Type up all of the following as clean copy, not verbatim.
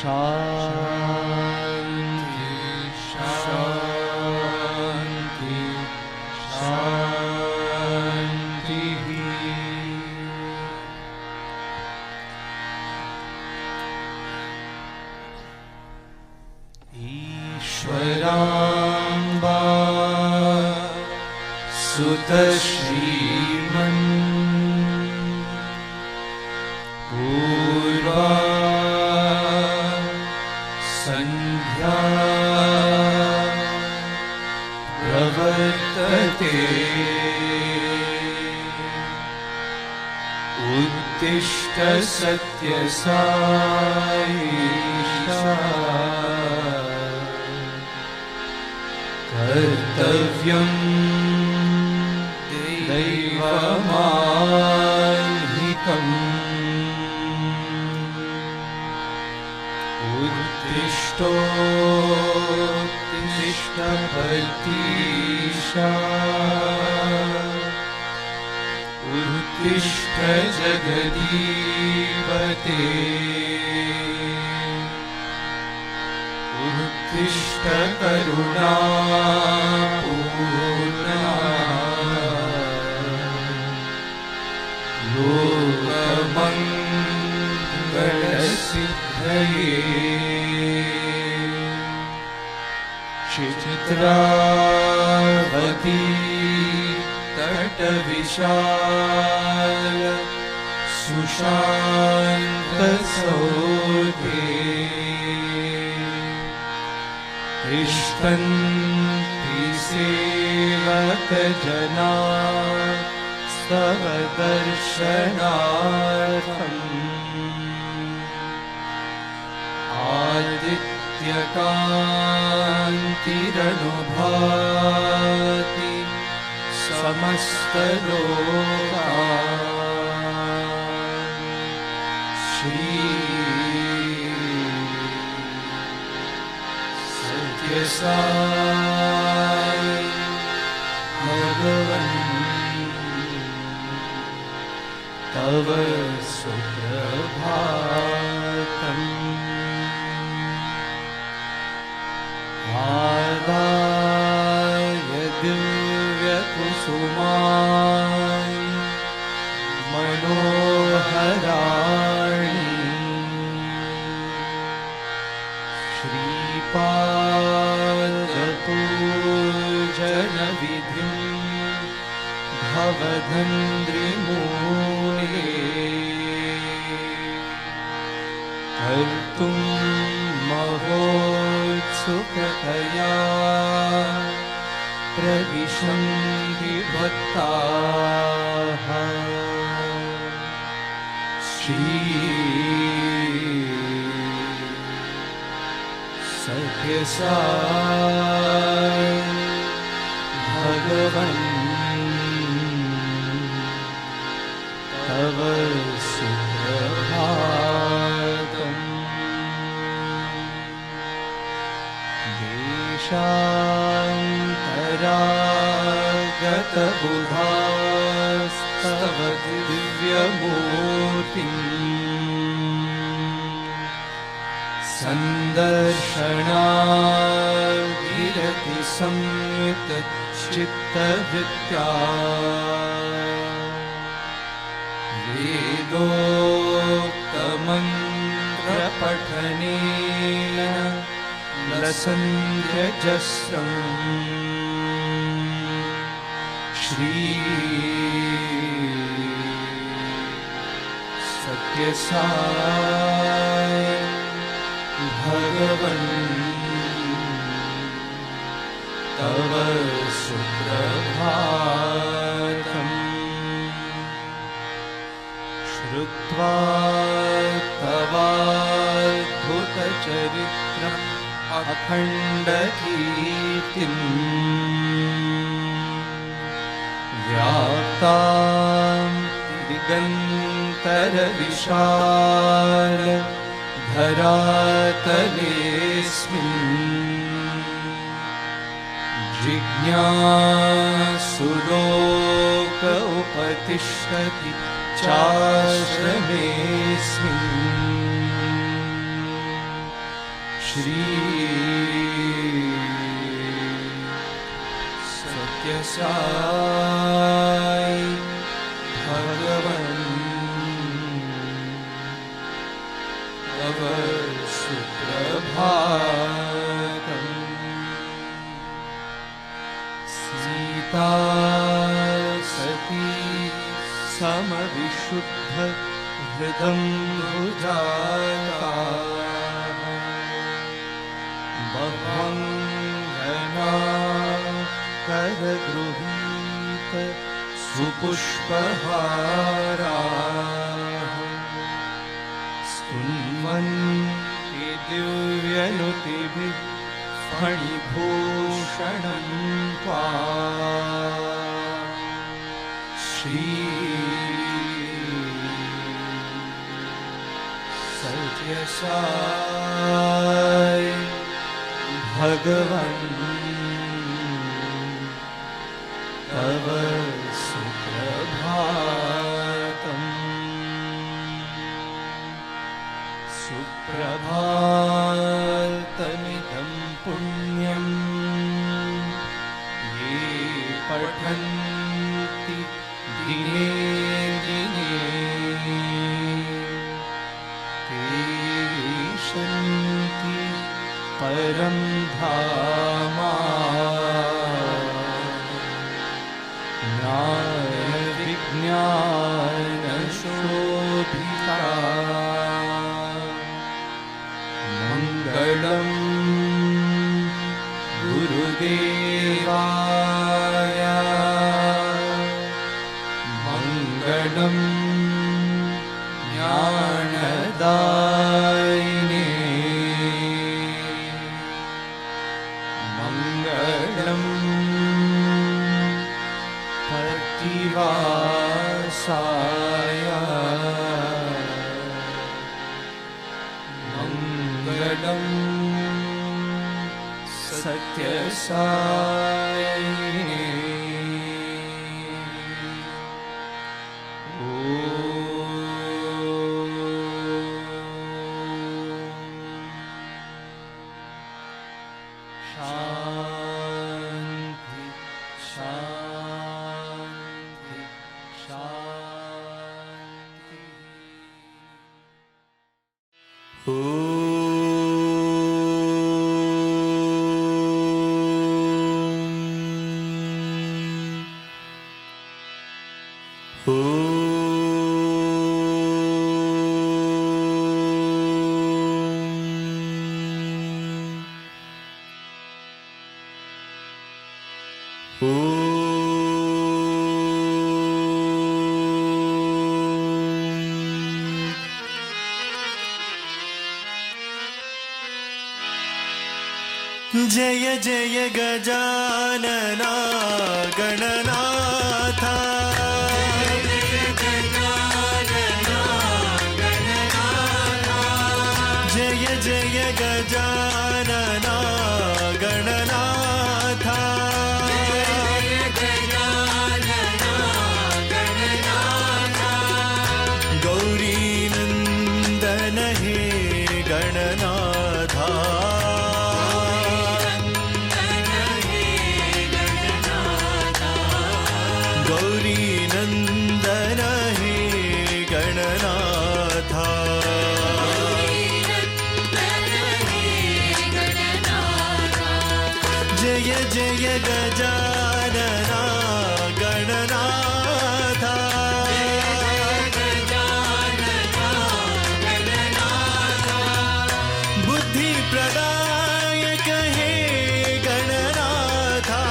Shanti, Shanti. ईश्वराम्बा सुत श्रीमन् पूर्वा संध्या प्रवर्तते उत्तिष्ठ सत्य साईशा कर्तव्यं दैवमान्हितम् उत्तिष्ठोत्तिष्ठ भर्तीशा उत्तिष्ठ जगदीपते उत्तिष्ठ करुणापूर्णा लोकमङ्गलसिद्धये चित्रावती तटविशाल सुशान्तसौधे तिष्ठन्ति सेवकजना स्तव दर्शनार्थम् आदित्यकान्तिरनुभाति समस्तलोकान् श्री सत्य साई भगवन् तव सुप्रभातम् आदाय दिव्यकुसुमान् मनोहराणि श्रीपादपूजनविधिं भवधन्त्रिमूले कर्तुं महोत्सुकतया प्रविशन्ति भक्ताः श्री सत्य साई भगवन् तव सुप्रभातम् देशान्तरागतबुधास्तव दिव्यमूर्तिम् सन्दर्शनाभिरति संयुतचित्तवृत्त्या वेदोक्तमन्त्रपठनेन लसन्त्यजस्रम् श्री सत्य साई भगवन् तव सुप्रभातम् श्रुत्वा तवाद्भुतचरित्रम् अखण्डकीर्तिम् व्याप्तां दिगन्तरविशाल धरातलेऽस्मिन् जिज्ञासुलोक उपतिष्ठति चाश्रमेऽस्मिन् श्री सत्य साई भगवन् तव सुप्रभातम्। बह्वं घनाकरगृहीत सुपुष्पहाराः स्तुन्वन्ति दिव्यनुतिभिः फणिभूषणं श्री सत्य साई भगवन तव सुप्रभातम् सुप्रभातमिदं पुण्यं ये पठन्ति दिने दिने तेषन्ति परं धामा न्यायविज्ञानशोभिता मङ्गलं गुरुदेवाय मङ्गलं ज्ञानदायिने मङ्गलं प्रतिवासाय मङ्गलं सत्य साईने शांति शांति शांति। जय जय गजानना गणनाथा जय जय गजानना गणनाथा गौरी नंदन हे गणनाथा गौरी नंदन हे गणनाथा जय जय गजानना गणनाथा बुद्धि प्रदायक हे गणनाथा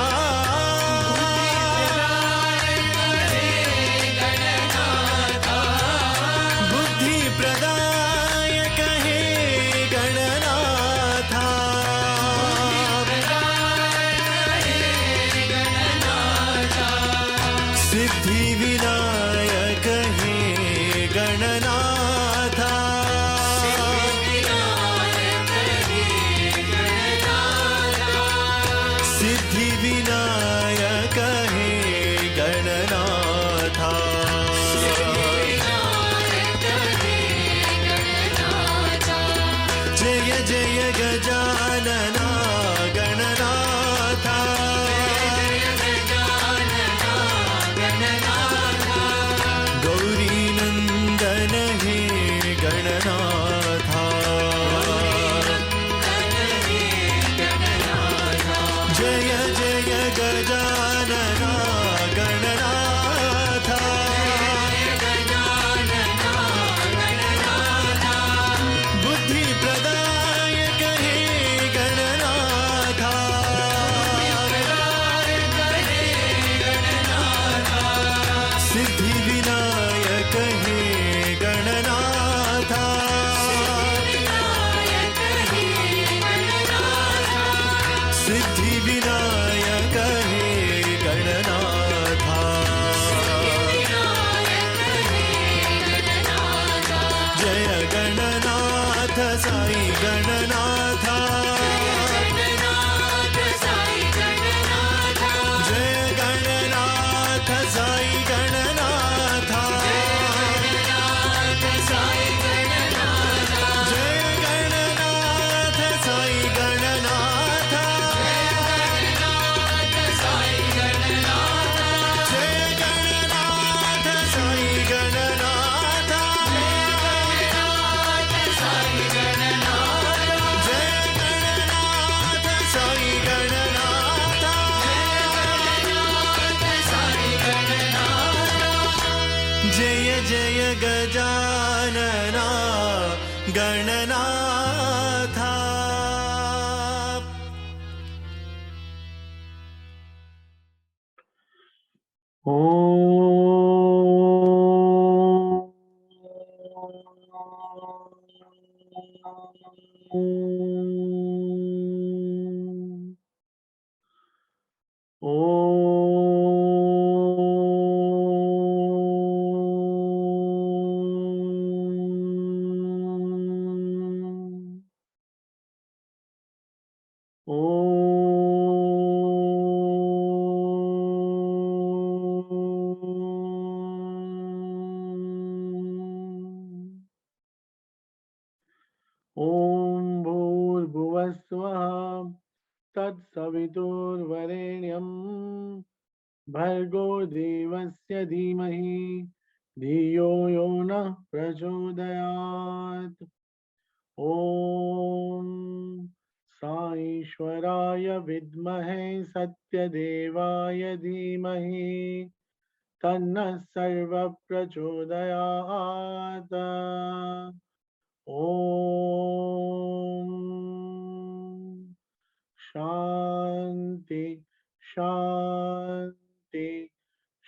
बुद्धि प्रदायक हे गणनाथा सिद्धि विनायक हे गणनाथा सिद्धि विनायक हे गणनाथा जय गणनाथ साई गणनाथा जय गणनाथ साई गणनाथा जय गणनाथ साई गणनाथा जय गणनाथ साई गणनाथा जय गणनाथ साई गणनाथा जय जय गजानना गणनाथा ॐ भूर्भुवस्वः तत्सवितुर्वरेण्यं भर्गो देवस्य धीमहि धियो यो नः प्रचोदयात् ॐ साईश्वराय विद्महे सत्यदेवाय धीमहि तन्नः सर्वः प्रचोदयात् ॐ शांति शांति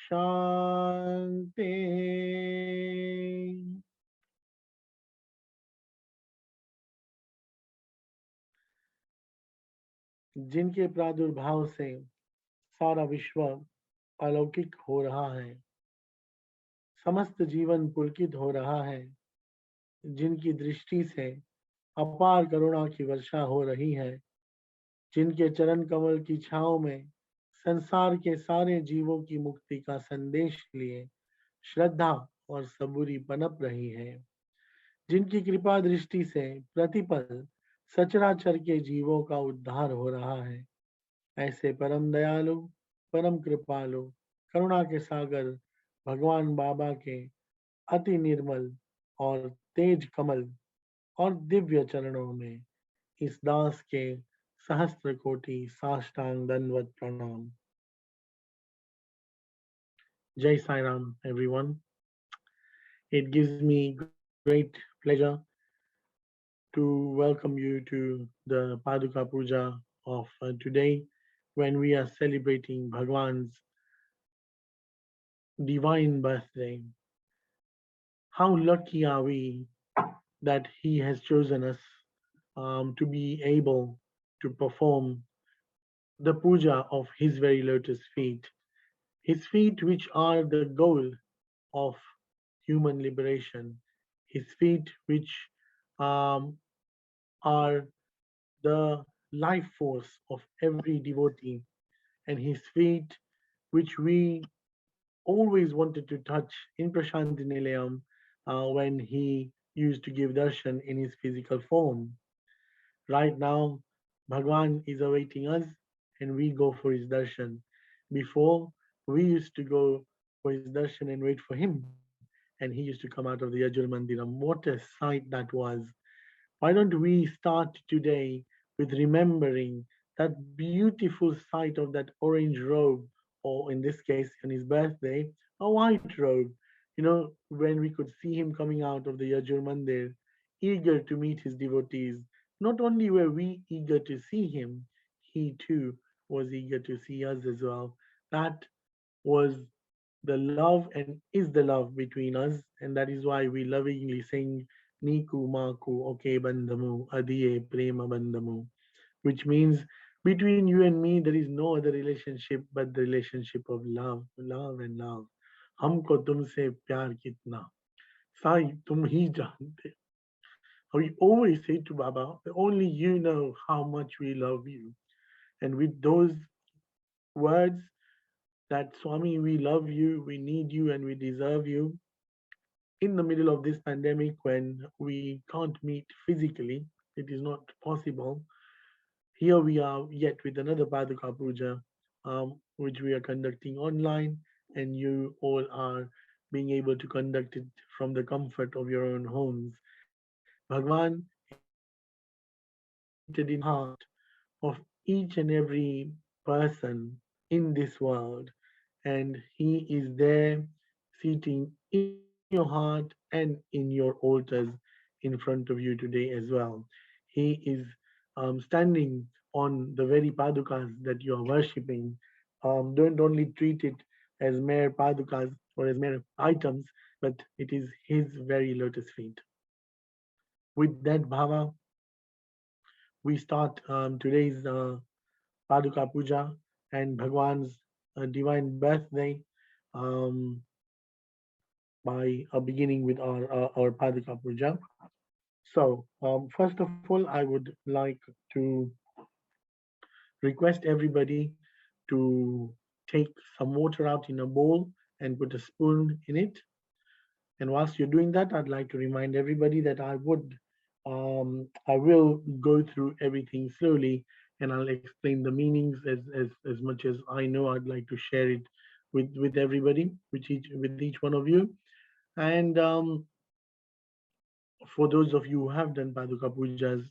शांति। जिनके प्रादुर्भाव से सारा विश्व अलौकिक हो रहा है, समस्त जीवन पुलकित हो रहा है, जिनकी दृष्टि से अपार करुणा की वर्षा हो रही है, जिनके चरण कमल की छांव में संसार के सारे जीवों की मुक्ति का संदेश लिए श्रद्धा और सबूरी पनप रही है, जिनकी कृपा दृष्टि से प्रतिपल सचराचर के जीवों का उद्धार हो रहा है, ऐसे परम दयालु, परम कृपालु, करुणा के सागर भगवान बाबा के अति निर्मल और तेज कमल और दिव्य चरणों में इस दास के सहस्त्र कोटि साष्टांग दंडवत प्रणाम। Jai Sai Ram, everyone. It gives me great pleasure to welcome you to the Paduka Puja of today when we are celebrating Bhagwan's divine birthday. How lucky are we that he has chosen us to be able to perform the puja of his very lotus feet, his feet which are the goal of human liberation, his feet which um, are the life force of every devotee, and his feet which we always wanted to touch in Prashanti Nilayam when he used to give darshan in his physical form. Right now, Bhagwan is awaiting us and we go for his darshan. Before, we used to go for his darshan and wait for him, and he used to come out of the Yajur Mandiram. What a sight that was! Why don't we start today with remembering that beautiful sight of that orange robe, or in this case, on his birthday, a white robe? You know, when we could see him coming out of the Yajur Mandir, eager to meet his devotees. Not only were we eager to see him, he too was eager to see us as well. That was the love and is the love between us, and that is why we lovingly sing Niku Maku Oke Bandhamu Adiye Prema Bandhamu, which means Between you and me, there is no other relationship but the relationship of love, love and love. हमको तुमसे प्यार कितना साई तुम ही जानते. We always say to Baba, only you know how much we love you. And with those words, that Swami, we love you, we need you, and we deserve you. In the middle of this pandemic, when we can't meet physically, it is not possible. Here we are yet with another Paduka Puja, which we are conducting online, and you all are being able to conduct it from the comfort of your own homes. Bhagwan is seated in the heart of each and every person in this world, and He is there sitting in your heart and in your altars in front of you today as well. He is standing on the very padukas that you are worshipping. Don't only treat it as mere padukas or as mere items, but it is His very lotus feet. With that bhava, we start today's Paduka Puja and Bhagwan's divine birthday um, by beginning with our Paduka Puja. So, first of all, I would like to request everybody to take some water out in a bowl and put a spoon in it. And whilst you're doing that, I'd like to remind everybody that I will go through everything slowly, and I'll explain the meanings as much as I know. I'd like to share it with everybody, with each one of you. And for those of you who have done Paduka Pujas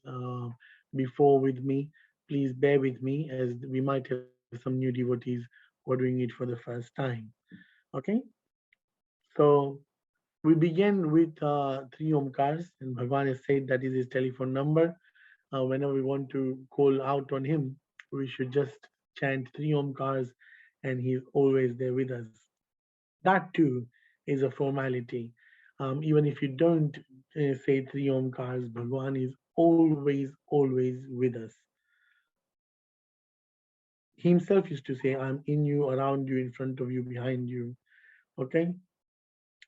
before with me, please bear with me as we might have some new devotees who are doing it for the first time. Okay, so we begin with three Omkars, and Bhagwan has said that is his telephone number. Whenever we want to call out on him, we should just chant three Omkars, and he's always there with us. That too is a formality. Even if you don't say three Omkars, Bhagwan is always, always with us. He himself used to say, I'm in you, around you, in front of you, behind you. Okay?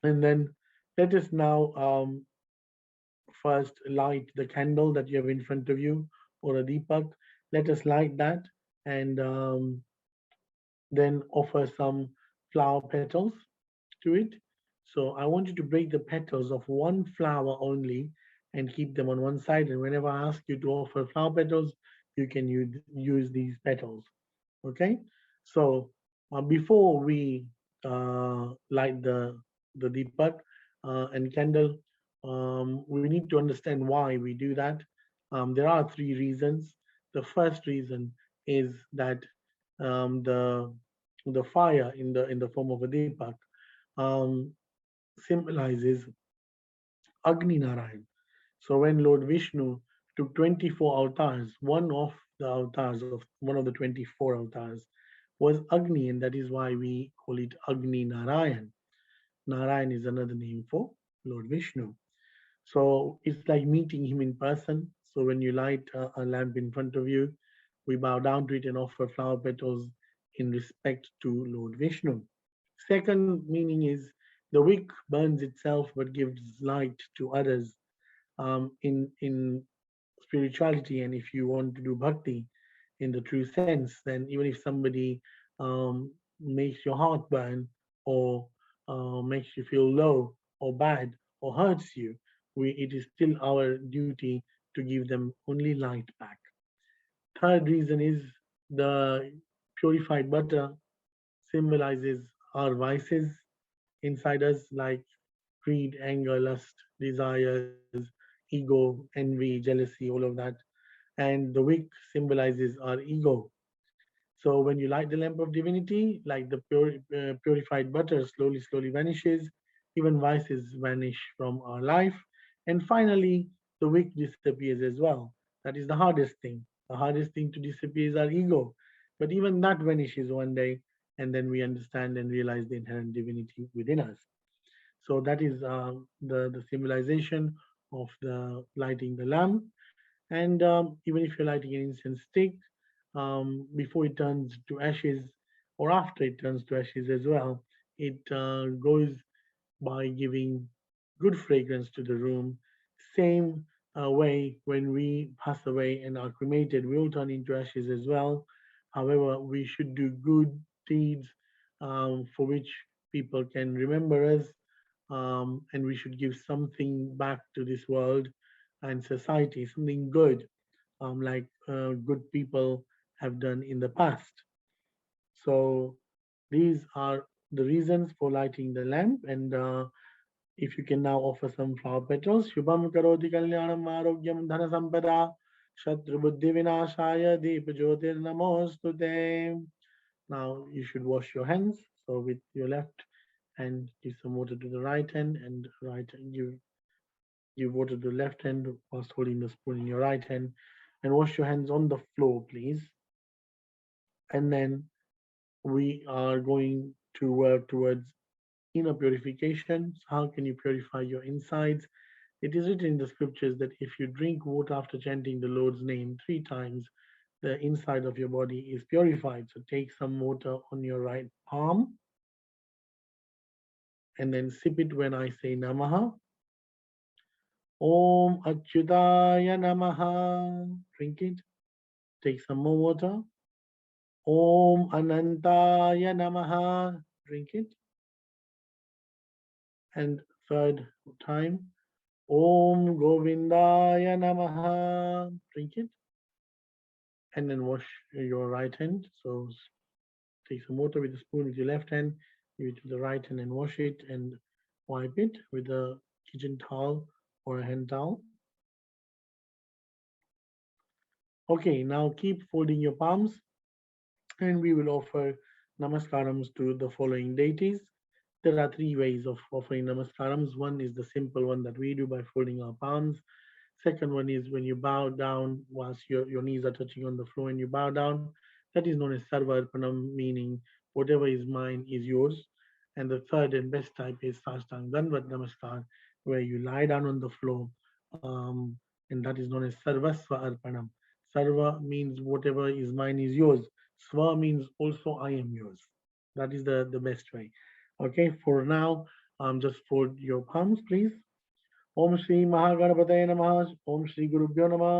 And then let us now first light the candle that you have in front of you or a deepak. Let us light that and then offer some flower petals to it. So I want you to break the petals of one flower only and keep them on one side. And whenever I ask you to offer flower petals, you can use these petals. Okay. So before we light the deepak and candle, we need to understand why we do that. There are three reasons. The first reason is that the fire in the form of a deepak um, symbolizes Agni Narayan. So when Lord Vishnu took 24 avatars, one of the 24 avatars was Agni, and that is why we call it Agni Narayan. Narayan is another name for Lord Vishnu. So it's like meeting him in person. So when you light a lamp in front of you, we bow down to it and offer flower petals in respect to Lord Vishnu. Second meaning is the wick burns itself but gives light to others. In spirituality, and if you want to do bhakti in the true sense, then even if somebody makes your heart burn or makes you feel low or bad or hurts you, it is still our duty to give them only light back. Third reason is the purified butter symbolizes our vices inside us, like greed, anger, lust, desires, ego, envy, jealousy, all of that. And the wick symbolizes our ego. So when you light the lamp of divinity, like the purified butter slowly, slowly vanishes, even vices vanish from our life. And finally, the wick disappears as well. That is the hardest thing. The hardest thing to disappear is our ego. But even that vanishes one day, and then we understand and realize the inherent divinity within us. So that is the symbolization of the lighting the lamp. And even if you're lighting an incense stick, before it turns to ashes or after it turns to ashes as well. It goes by giving good fragrance to the room. Same way, when we pass away and are cremated, we will turn into ashes as well. However, we should do good deeds for which people can remember us, and we should give something back to this world and society, something good, like good people have done in the past. So these are the reasons for lighting the lamp, and if you can now offer some flower petals. Shubham karoti kalyanam arogyam dhana sampada shatru buddhi vinashaya deep jyotir namostute. Now you should wash your hands. So with your left hand, give some water to the right hand, and give water to the left hand whilst holding the spoon in your right hand, and wash your hands on the floor, please. And then we are going to work towards inner purification. So how can you purify your insides? It is written in the scriptures that if you drink water after chanting the Lord's name 3 times, the inside of your body is purified. So take some water on your right palm and then sip it when I say Namaha. Om Achyutaya Namaha. Drink it. Take some more water. Om Anantaya Namaha. Drink it. And third time, Om Govindaya Namaha. Drink it. And then wash your right hand. So take some water with a spoon with your left hand, give it to the right hand and wash it and wipe it with a kitchen towel or a hand towel. Okay, now keep folding your palms and we will offer namaskarams to the following deities. There are 3 ways of offering namaskarams. One is the simple one that we do by folding our palms. Second one is when you bow down whilst your knees are touching on the floor and you bow down. That is known as Sarva Arpanam, meaning whatever is mine is yours. And the third and best type is Sastang Danvat Namaskar, where you lie down on the floor, and that is known as Sarvasva Arpanam. Sarva means whatever is mine is yours. Swa means also I am yours. That is the best way. Okay, for now, just fold your palms, please. ओम श्री महागणपतये नमः ओम श्री गुरुभ्यो नमः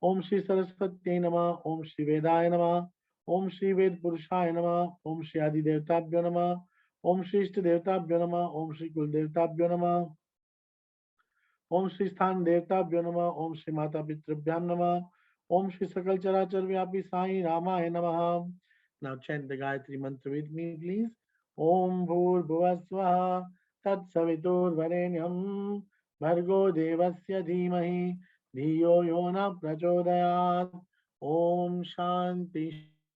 ओम श्री सरस्वत्यै नमः ओम श्री वेदाय नमः ओम श्री वेद पुरुषाय नमः ओम श्री आदि देवताभ्यो नमः ओम श्री इष्ट देवताभ्यो नमः ओम श्री कुल देवताभ्यो नमः ओम श्री स्थान देवताभ्यो नमः ओम श्री माता पितृभ्याम नमः ओम श्री सकल चराचर व्यापी साई रामाय नमः. Now chant the Gayatri mantra with me, please. Om Bhur Tat Savitur Bhargo Devasya Dhimahi Dhiyo Yona Prachodayat. Om Shanti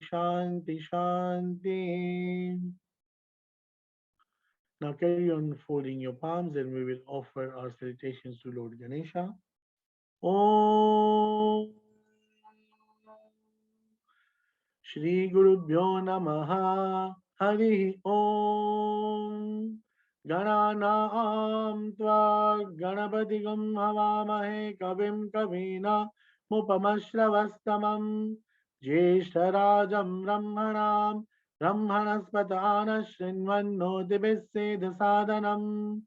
Shanti Shanti. Now carry on folding your palms and we will offer our salutations to Lord Ganesha. Om Shri Guru Bhyo Namaha Hari Om. Gananam tva Ganapatigam Havamahe Kavim Kavina Mupamashravastamam Jeshtarajam Brahmanam Brahmanaspatana Shrinvanno Dibissedha Sadhanam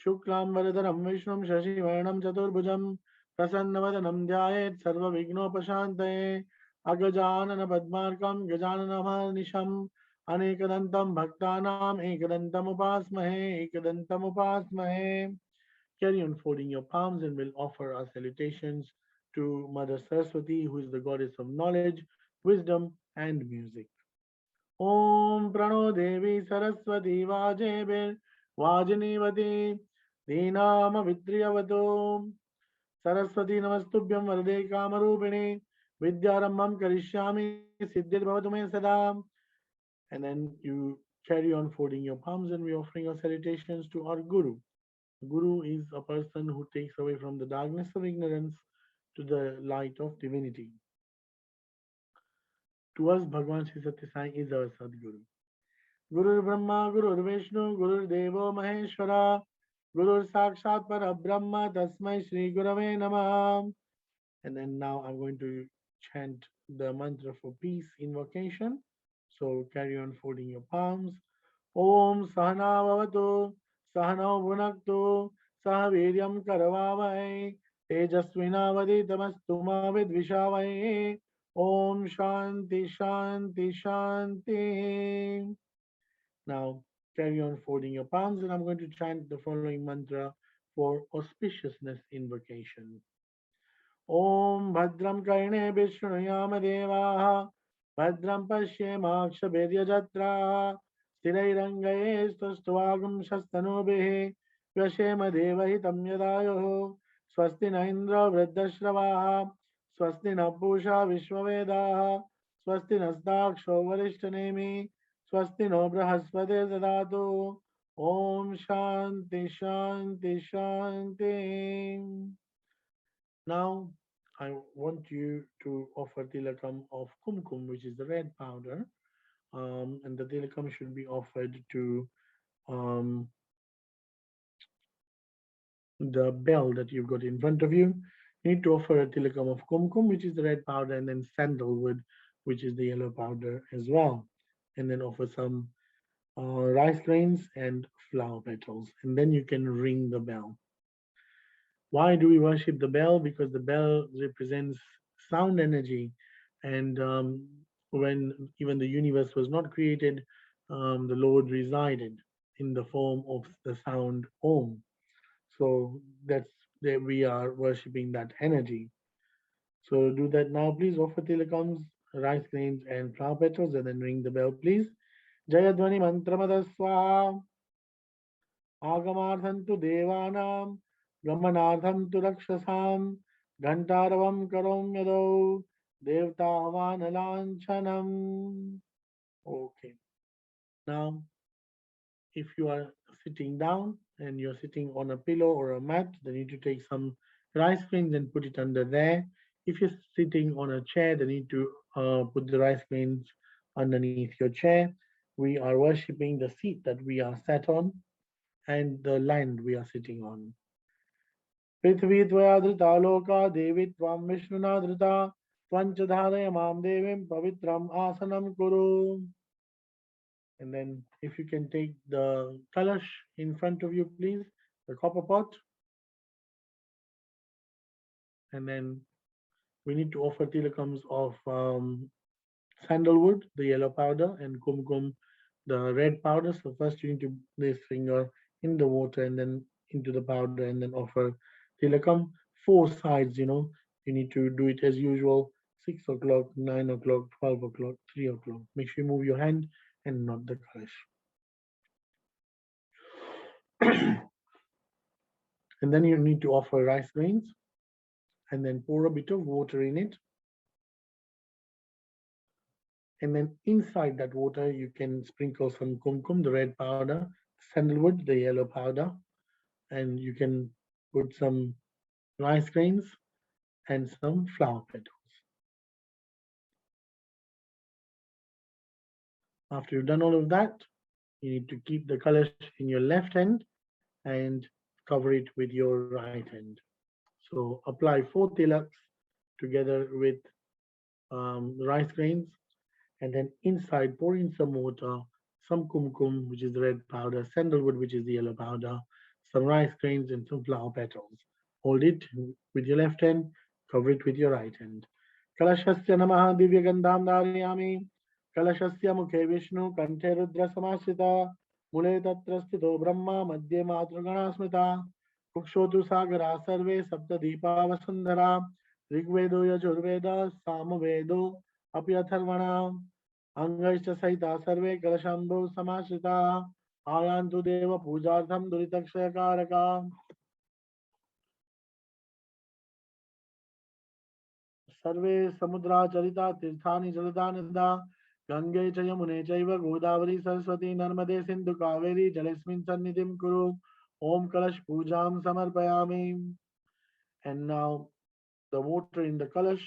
Shuklam Varadaram Vishnum Shashivarnam Chaturbhujam Prasannavadhanam Dhyayet Sarva Vignopashantaya Agajanana Padmarkam Gajanana Mahanisham Anekadantam Bhaktanam Ekadantam Upasmahe Ekadantam Upasmahe. Carry on folding your palms and we'll offer our salutations to Mother Saraswati, who is the goddess of knowledge, wisdom, and music. Om Prano Devi Saraswati Vajebir Vajinivati Dinama Vitriyavato Saraswati Namastubhyam Varade Kamarupini Vidyarambam Karishyami Siddhir Bhavatu Me Sada. And then you carry on folding your palms and we're offering our salutations to our Guru. Guru is a person who takes away from the darkness of ignorance to the light of divinity. To us, Bhagawan Sri Sathya Sai is our Sadguru. Guru Brahma, Guru Vishnu, Guru Devo Maheshwara, Guru Sakshat Para Brahma, Tasmai Shri Gurave Namah. And then now I'm going to chant the mantra for peace invocation. So carry on folding your palms. Om Sahana Bhavatu, Sahana Bhunaktu, Sah Viryam Karavavai, Tejasvinavaditamastu ma vidvishavai. Om Shanti Shanti Shanti. Now carry on folding your palms, and I'm going to chant the following mantra for auspiciousness invocation. Om Bhadram Karne Vishnuyaama Devaha Bhadram Pashyemakshabedyajatraha Sthirairangaye Stastvagam Shastanubihi Vyashema Devahitam Yadayoho Swasti na Indra Vriddashravaha Swasti na Pusha Vishwavedaha Swasti Nasdaksho Varishtanemi Swasti no Brahaspade Dadatu Om Shanti Shanti Shanti. Now, I want you to offer tilakam of kumkum, which is the red powder, and the tilakam should be offered to um, the bell that you've got in front of you. You need to offer a tilakam of kumkum, which is the red powder, and then sandalwood, which is the yellow powder as well. And then offer some rice grains and flower petals, and then you can ring the bell. Why do we worship the bell? Because the bell represents sound energy. And when even the universe was not created, the Lord resided in the form of the sound Om. So that's that we are worshipping that energy. So do that now, please. Offer tilakams, rice grains, and flower petals, and then ring the bell, please. Jayadvani mantramadaswa. आगमार्थं तु देवानां गमनार्थं तु रक्षसां घण्टारवं करोम्यदौ देवतावानलाञ्छनम्. Okay. Now, if you are sitting down and you're sitting on a pillow or a mat, then you need to take some rice grains and put it under there. If you're sitting on a chair, then you need to put the rice grains underneath your chair. We are worshipping the seat that we are sat on and the land we are sitting on. Prithvi tvaya dhrita loka devi tvam vishnuna dhrita tvancha dharaya mam devim pavitram asanam kuru. And then if you can take the kalash in front of you, please, the copper pot. And then we need to offer tilakams of sandalwood, the yellow powder, and kumkum, the red powder. So first you need to place finger in the water and then into the powder and then offer tilakam. Four sides, you need to do it as usual. 6 o'clock, 9 o'clock, 12 o'clock, 3 o'clock. Make sure you move your hand and not the kalash. And then you need to offer rice grains and then pour a bit of water in it. And then inside that water, you can sprinkle some kumkum, the red powder, sandalwood, the yellow powder, and you can put some rice grains and some flower petals. After you've done all of that, you need to keep the kalash in your left hand and cover it with your right hand. So apply 4 tilaks together with rice grains, and then inside pour in some water, some kumkum, which is the red powder, sandalwood, which is the yellow powder, some rice grains, and some flower petals. Hold it with your left hand, cover it with your right hand. Kalashasya namaha divyagandham dharayami. Kalashasya mukhe Vishnu kanthe rudra samashrita. Mule tatra sthito brahma madhye matrugana smita. Kukshotu sagara sarve sapta deepa vasundhara. Rigvedo yajurveda samavedo अपि अथर्वणाम् अङ्गैश्च सहिता सर्वे कलशम्भो समाश्रिताः आयान्तु देव पूजार्थं दुरितक्षयकारका सर्वे समुद्राचरिता तीर्थानि जलदानन्दा गङ्गे च यमुने चैव गोदावरी सरस्वती नर्मदे सिन्धु कावेरी जलेस्मिन् सन्निधिं कुरु ॐ कलश पूजां समर्पयामि. And now the water in the kalash,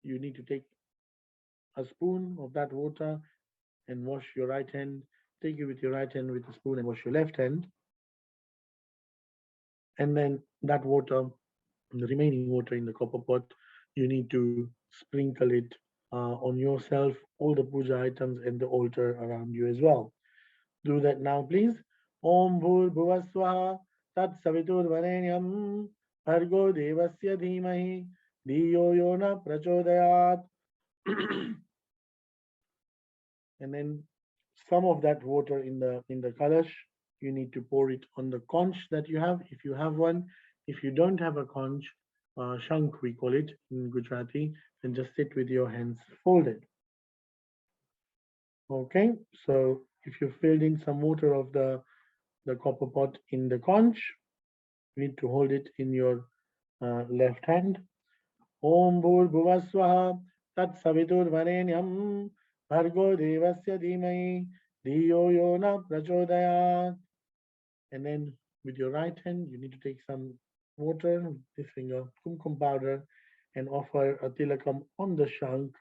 you need to take a spoon of that water and wash your right hand. Take it with your right hand with a spoon and wash your left hand. And then that water, the remaining water in the copper pot, you need to sprinkle it on yourself, all the puja items, and the altar around you as well. Do that now, please. Om Bhur Bhuvaswaha Tat Savitur Varenyam Bhargo Devasya Dhimahi Dhiyo Yona Prachodayat. And then some of that water in the kalash, you need to pour it on the conch that you have, if you have one. If you don't have a conch, shank we call it in Gujarati, then just sit with your hands folded. Okay, so if you filled in some water of the copper pot in the conch, you need to hold it in your left hand. Om Bhur Bhuvaswaha Tat Savitur Varenyam Bhargo Devasya Dhimai Dhiyo Yona Prachodayat. And then with your right hand, you need to take some water, this finger, kumkum powder, and offer a tilakam on the shank,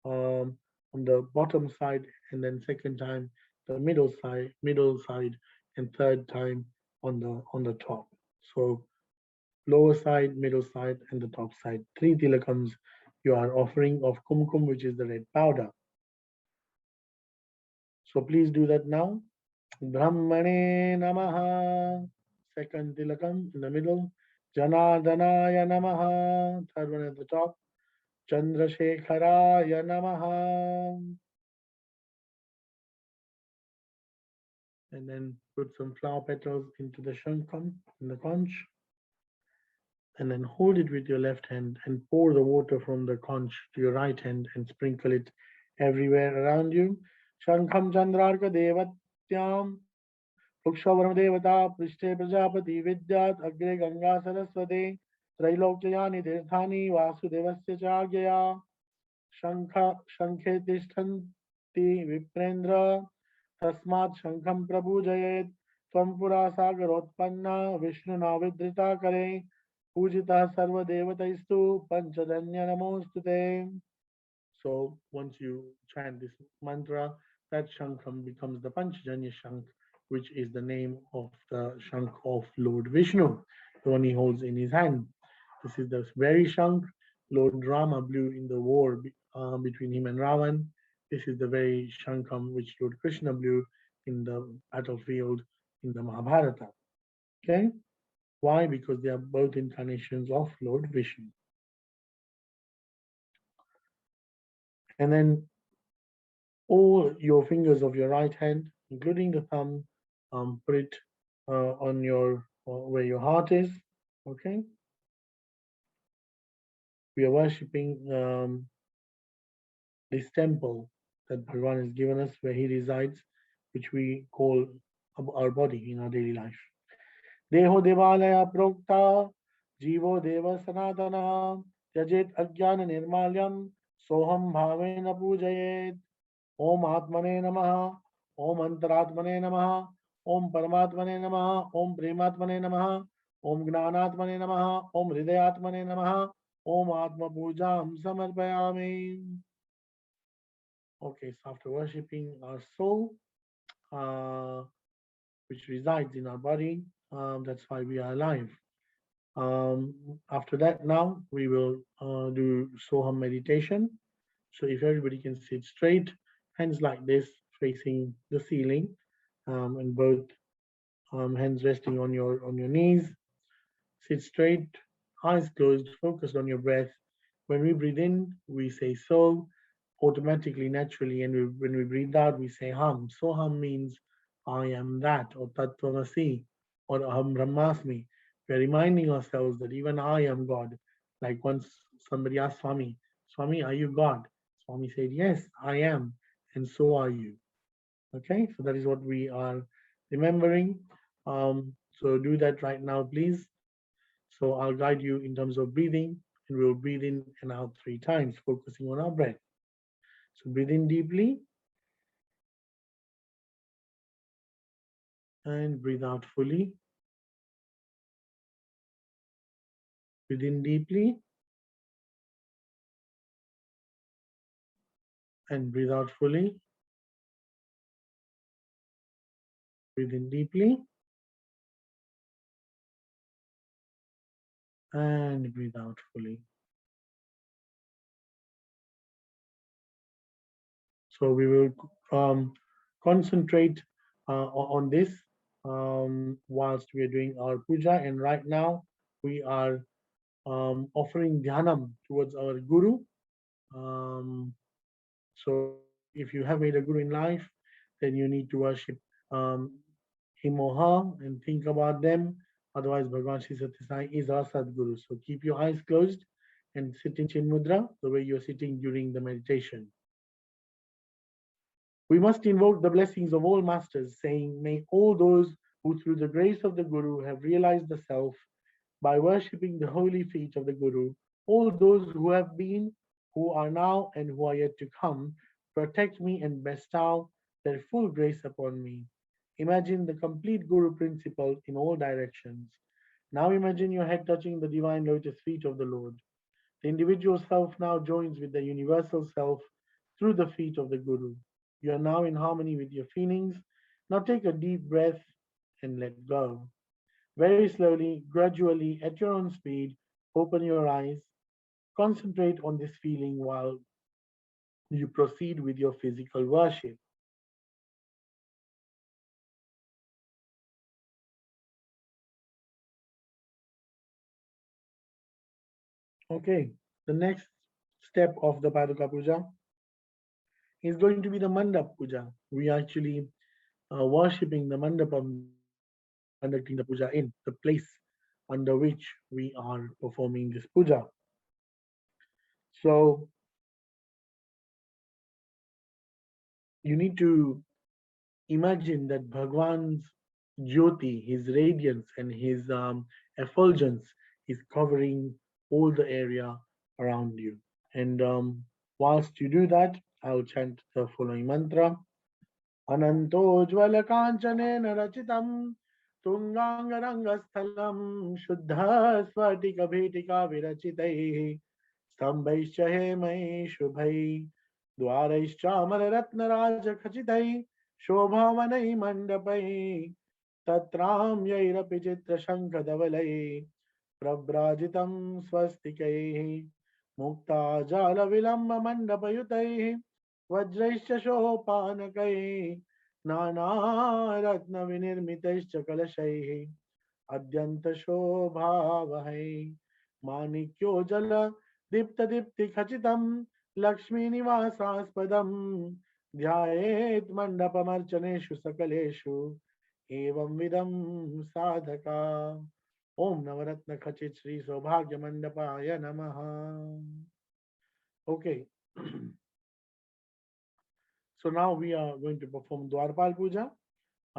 on the bottom side, and then second time the middle side, and third time on the top. So lower side, middle side, and the top side. Three tilakams you are offering of kumkum, which is the red powder. So please do that now. Brahmane Namaha. Second tilakam in the middle. Janardanaya Namaha. Third one at the top. Chandrasekharaya Namaha. And then put some flower petals into the shankam, in the conch. And then hold it with your left hand and pour the water from the conch to your right hand and sprinkle it everywhere around you. Shankham Chandrarka Devatyam Vrukshavarma Devata Prishte Prajapati Vidyat Agre Ganga Saraswate Trailokyani Tirthani Vasudevasya Chagyaya Shankha Shankhe Tishtanti Viprendra Tasmat Shankham Prabhujayet Tvam Pura Sagarotpanna Vishnu Navidrita Kare Pujita Sarva Devataistu Panchadanya Namostute. So once you chant this mantra, that Shankham becomes the Panchajanya Shankh, which is the name of the Shankh of Lord Vishnu, the one he holds in his hand. This is the very Shankh Lord Rama blew in the war between him and Ravan. This is the very Shankham which Lord Krishna blew in the battlefield in the Mahabharata. Okay? Why? Because they are both incarnations of Lord Vishnu. And then all your fingers of your right hand, including the thumb, put it on your where your heart is. Okay, we are worshipping this temple that Bhagawan has given us, where he resides, which we call our body in our daily life. Deho devalaya prokta jivo deva sanatana tyajet ajnana nirmalyam soham bhavena pujayet. Om Atmane Namaha, Om Antaratmane Namaha, Om Paramatmane Namaha, Om Prematmane Namaha, Om Gnanatmane Namaha, Om Hridayatmane Namaha, Om Atma Pujam Samarpayami. Okay, so after worshipping our soul, uh, which resides in our body, that's why we are alive. After that, now we will do Soham meditation. So if everybody can sit straight, hands like this, facing the ceiling, and both hands resting on your knees. Sit straight, eyes closed, focused on your breath. When we breathe in, we say so automatically, naturally, and when we breathe out, we say hum. So hum means I am that, or tattvamasi, or aham brahmasmi. We're reminding ourselves that even I am God. Like once somebody asked Swami, Swami, are you God? Swami said, yes, I am, and so are you. Okay, so that is what we are remembering. So do that right now, please. So I'll guide you in terms of breathing, and we'll breathe in and out 3 times, focusing on our breath. So breathe in deeply and breathe out fully. Breathe in deeply and breathe out fully. Breathe in deeply and breathe out fully. So we will concentrate on this whilst we are doing our puja. And right now we are offering dhyanam towards our guru. Um, so if you have made a guru in life, then you need to worship um, him or her and think about them. Otherwise, Bhagavan Sri Sathya Sai is our Sadguru. So keep your eyes closed and sit in Chin Mudra the way you're sitting during the meditation. We must invoke the blessings of all masters, saying, may all those who through the grace of the Guru have realized the self by worshipping the holy feet of the Guru, all those who have been, who are now, and who are yet to come, protect me and bestow their full grace upon me. Imagine the complete Guru principle in all directions. Now imagine your head touching the divine lotus feet of the Lord. The individual self now joins with the universal self through the feet of the Guru. You are now in harmony with your feelings. Now take a deep breath and let go. Very slowly, gradually, at your own speed, open your eyes. Concentrate on this feeling while you proceed with your physical worship. Okay, the next step of the Paduka Puja is going to be the Mandap Puja. We are actually worshipping the Mandapam that we are conducting the puja in, the place under which we are performing this puja. So you need to imagine that Bhagwan's Jyoti, his radiance and his effulgence is covering all the area around you. And whilst you do that, I'll chant the following mantra. अनन्तोज्ज्वलकाञ्चनेन रचितं तुङ्गाङ्गरङ्गस्थलं शुद्धस्फटिकभीटिका विरचितैः स्तम्भैश्च हेमैः शुभैः द्वारैश्चामररत्नराजखचितैः शोभावनैः मण्डपैः तत्राम्यैरपि चित्रशङ्खधवलैः प्रव्राजितं स्वस्तिकैः मुक्ताजालविलम्बमण्डपयुतैः वज्रैश्च शोपानकैः नानारत्नविनिर्मितैश्च कलशैः अद्यन्तशोभावहै माणिक्योज्जल दीप्तदीप्तिखचितं लक्ष्मीनिवासास्पदं ध्यायेत् मण्डपमर्चनेषु सकलेषु एवंविधं साधका ओम नवरत्न खचित श्री सौभाग्य मंडपाय नमः. Okay. So now we are going to perform Dwarpal Puja.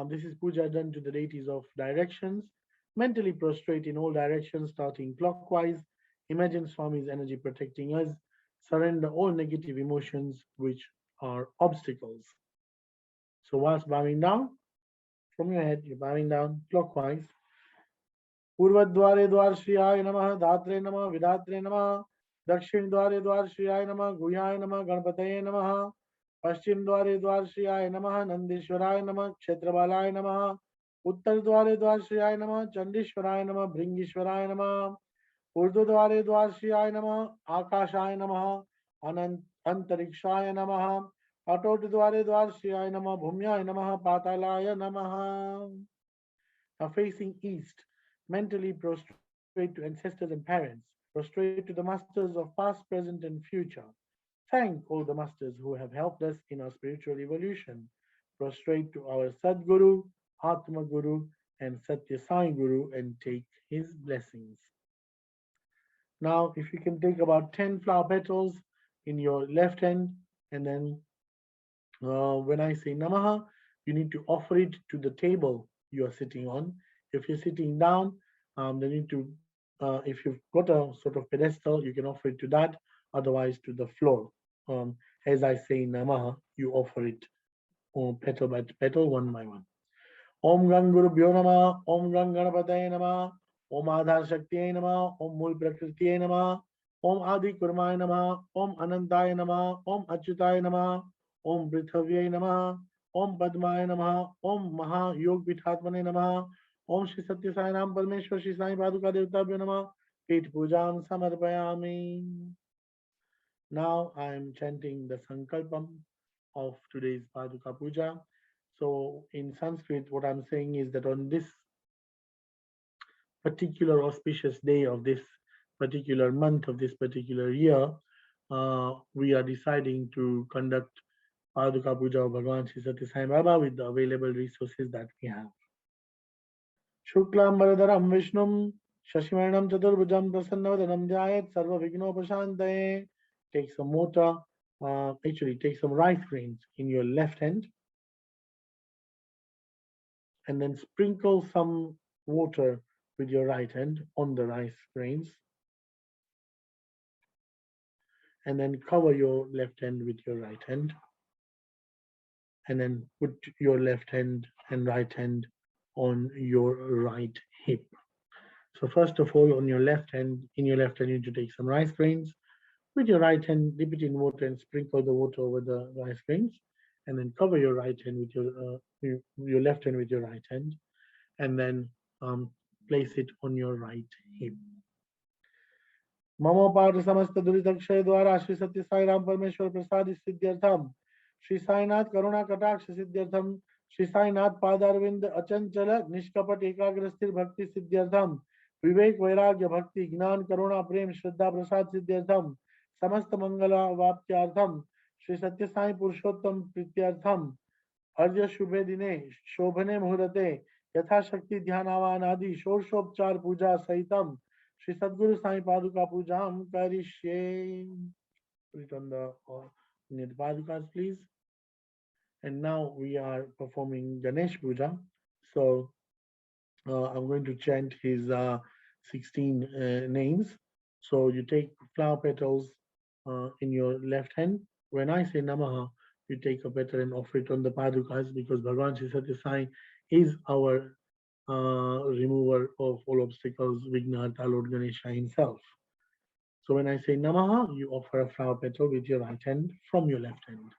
This is puja done to the deities of directions. Mentally prostrate in all directions, starting clockwise. Imagine Swami's energy protecting us. Surrender all negative emotions which are obstacles. So whilst bowing down, from your head, you're bowing down clockwise. पूर्वद्वारे द्वारश्रियाय नमः धात्रे नमः विधात्रे नमः दक्षिण द्वारे द्वारश्रियाय नमः गुह्याय नमः गणपतये नमः पश्चिम द्वारे द्वारश्रियाय नमः नंदीश्वराय नमः क्षेत्रबालाय नमः उत्तर द्वारे द्वारश्रियाय नमः चंडीश्वराय नमः भृंगीश्वराय नमः ऊर्ध्व द्वारे द्वारश्रियाय नमः आकाशाय नमः अनंत अंतरिक्षाय नमः अटोट द्वारे द्वारश्रियाय नमः भूम्याय नमः पातालाय नमः. Now facing east, mentally prostrate to ancestors and parents, prostrate to the masters of past, present, and future. Thank all the masters who have helped us in our spiritual evolution. Prostrate to our Sadguru, Atma Guru, and Sathya Sai Guru and take his blessings. Now, if you can take about 10 flower petals in your left hand, and then when I say Namaha, you need to offer it to the table you are sitting on. If you're sitting down, then you need to, if you've got a sort of pedestal, you can offer it to that, otherwise to the floor. As I say Namaha, you offer it petal by petal, one by one. Om Gang Guru Bhyo Nama, Om Gang Ganapataye Nama, Om Adhar Shaktiye Nama, Om Mul Prakritiye Nama, Om Adi Kurmaya Nama, Om Anantaye Nama, Om Achyutaye Nama, Om Prithavye Nama, Om Padmaya Nama, Om Maha Yog Pithatmane Nama, Om Shri Satya Sai Ram Parmeshwar Shri Sai Paduka Devtabhyo Nama, Pit Pujam Samarpayami. Now I am chanting the Sankalpam of today's Paduka Puja. So in Sanskrit, what I'm saying is that on this particular auspicious day of this particular month of this particular year, we are deciding to conduct Paduka Puja of Bhagavan Sri Sathya Sai Baba with the available resources that we have. Shuklam Varadaram Vishnum Shashivarnam Chaturbhujam Prasannavadhanam Jayat Sarva Vignopashantaye. Take some water, actually take some rice grains in your left hand and then sprinkle some water with your right hand on the rice grains and then cover your left hand with your right hand and then put your left hand and right hand on your right hip. So first of all, on your left hand, in your left hand, you need to take some rice grains. With your right hand, dip it in water and sprinkle the water over the rice grains, and then cover your right hand with your left hand with your right hand, and then place it on your right hip. मम पाठ समस्त दुरितक्षय द्वारा श्री सत्य साई राम परमेश्वर प्रसाद सिद्ध्यर्थम श्री साईनाथ करुणा कटाक्ष सिद्ध्यर्थम श्री साईनाथ पादारविंद अचंचल निष्कपट एकाग्र स्थिर भक्ति सिद्ध्यर्थम विवेक वैराग्य भक्ति ज्ञान करुणा प्रेम श्रद्धा प्रसाद सिद्ध्यर्थम समस्त मंगल वाप्त्यार्थम श्री सत्य साई पुरुषोत्तम प्रीत्यर्थम अर्घ्य शुभे दिने शोभने मुहूर्ते यथाशक्ति ध्यानावान आदि षोडशोपचार पूजा सहितम Shri Sadguru Sai Paduka Pujam Karishe. Put it on the near the Padukas, please. And now we are performing Ganesh Puja. So I'm going to chant his 16 names. So you take flower petals in your left hand. When I say Namaha, you take a petal and offer it on the Padukas because Bhagavan Sri Sathya Sai is our remover of all obstacles, Vighnata, Lord Ganesha himself. So when I say Namaha, you offer a flower petal with your right hand from your left hand.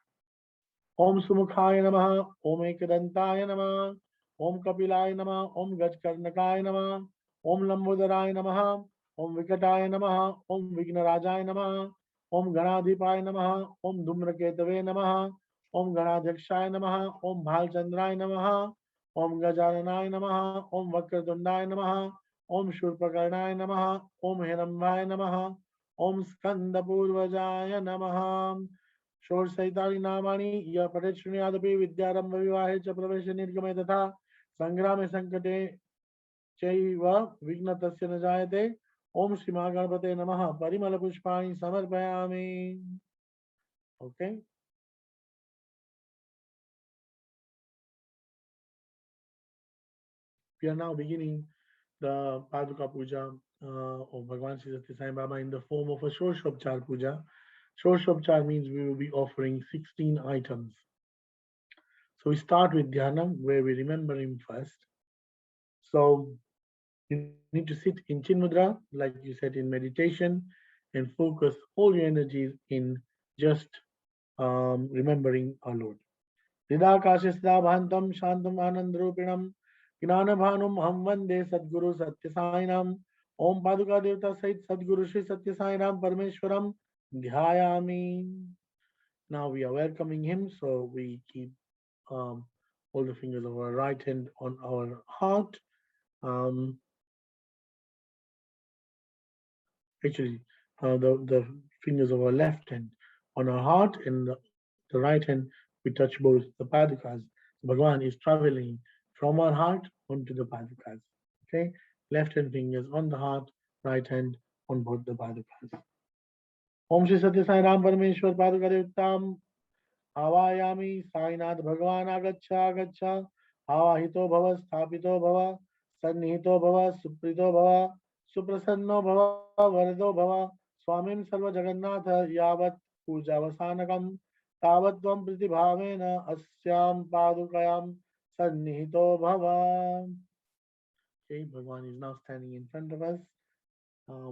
Om Sumukhaya Namaha, Om Ekadantaya Namaha, Om Kapilaya Namaha, Om Gajkarnakaya Namaha, Om Lambodharaya Namaha, Om Vikataya Namaha, Om Vignarajaya Namaha, Om Ganadhipaya Namaha, Om Dhumraketave Namaha, Om Ganadhakshaya Namaha, Om Bhalchandraya Namaha, Om Gajananaya Namaha, Om Vakradundaya Namaha, Om Shurpakarnaya Namaha, Om Hirambhaya Namaha, Om Skandapurvajaya Namaha. षोड़ Saitali नामानि यह पठेत् शृणुयादपि विद्यारंभ विवाहे च प्रवेश निर्गमे तथा संग्रामे संकटे चैव विघ्नतस्य न जायते ओम श्री महागणपते नमः परिमल पुष्पाणि समर्पयामि. Okay. We are now beginning the Paduka Puja of Bhagavan Sri Sathya Sai Baba in the form of a Shorshopchar Puja. Shorshopchar means we will be offering 16 items. So we start with Dhyana, where we remember him first. So you need to sit in Chin Mudra, like you said in meditation, and focus all your energies in just remembering our Lord. Hridakashisthabhantam Shantam Anandrupinam Gnanabhanum Ham Vande Sadguru Satya Sainam Om Paduka Devta Sahit Sadguru Shri Satya Sainam Parmeshwaram Dhyayami. Now we are welcoming him, so we keep all the fingers of our right hand on our heart. Actually, the fingers of our left hand on our heart and the right hand, we touch both the Padukas. Bhagavan is traveling from our heart onto the Padukas. Okay, left hand fingers on the heart, right hand on both the Padukas. Om Shri Satya Sai Ram Parameshwar Paduka Devtam Avayami Sainath Bhagavan Agaccha Agaccha Avahito Bhava Sthapito Bhava Sannihito Bhava Suprito Bhava Suprasanno Bhava Varado Bhava Swamim Sarva Jagannatha Yavat Pujavasanakam Tavatvam Pritibhavena Asyam Padukayam Sannihito Bhava. Okay, Bhagavan is now standing in front of us.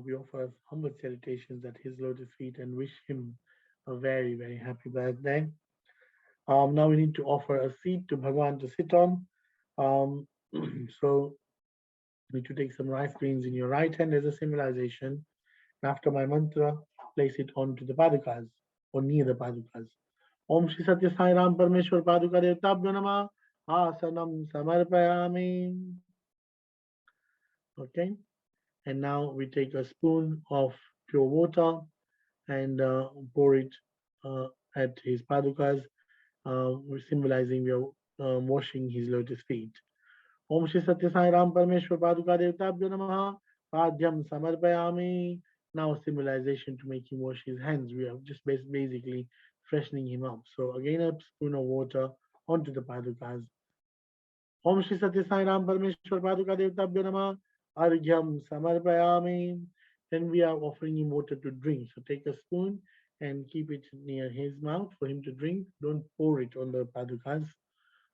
We offer humble salutations at his lotus feet and wish him a very, very happy birthday. Now we need to offer a seat to Bhagavan to sit on. So you need to take some rice grains in your right hand as a symbolization. And after my mantra, place it onto the Padukas or near the Padukas. Om Shri Satya Sai Ram Parameshwar Paduka Devtabhyo Namah. Asanam Samarpayami. Okay. And now we take a spoon of pure water and pour it uh, at his padukas, symbolizing we are washing his lotus feet. Om Shri Satya Sai Ram Parameshwar Paduka Devtabhyo Namaha Padhyam Samarpayami. Now symbolization to make him wash his hands. We are just basically freshening him up. So again a spoon of water onto the padukas. Om Shri Satya Sai Ram Parameshwar Paduka Devtabhyo Namaha Argyam Samarpayami. Then we are offering him water to drink. So take a spoon and keep it near his mouth for him to drink. Don't pour it on the padukas.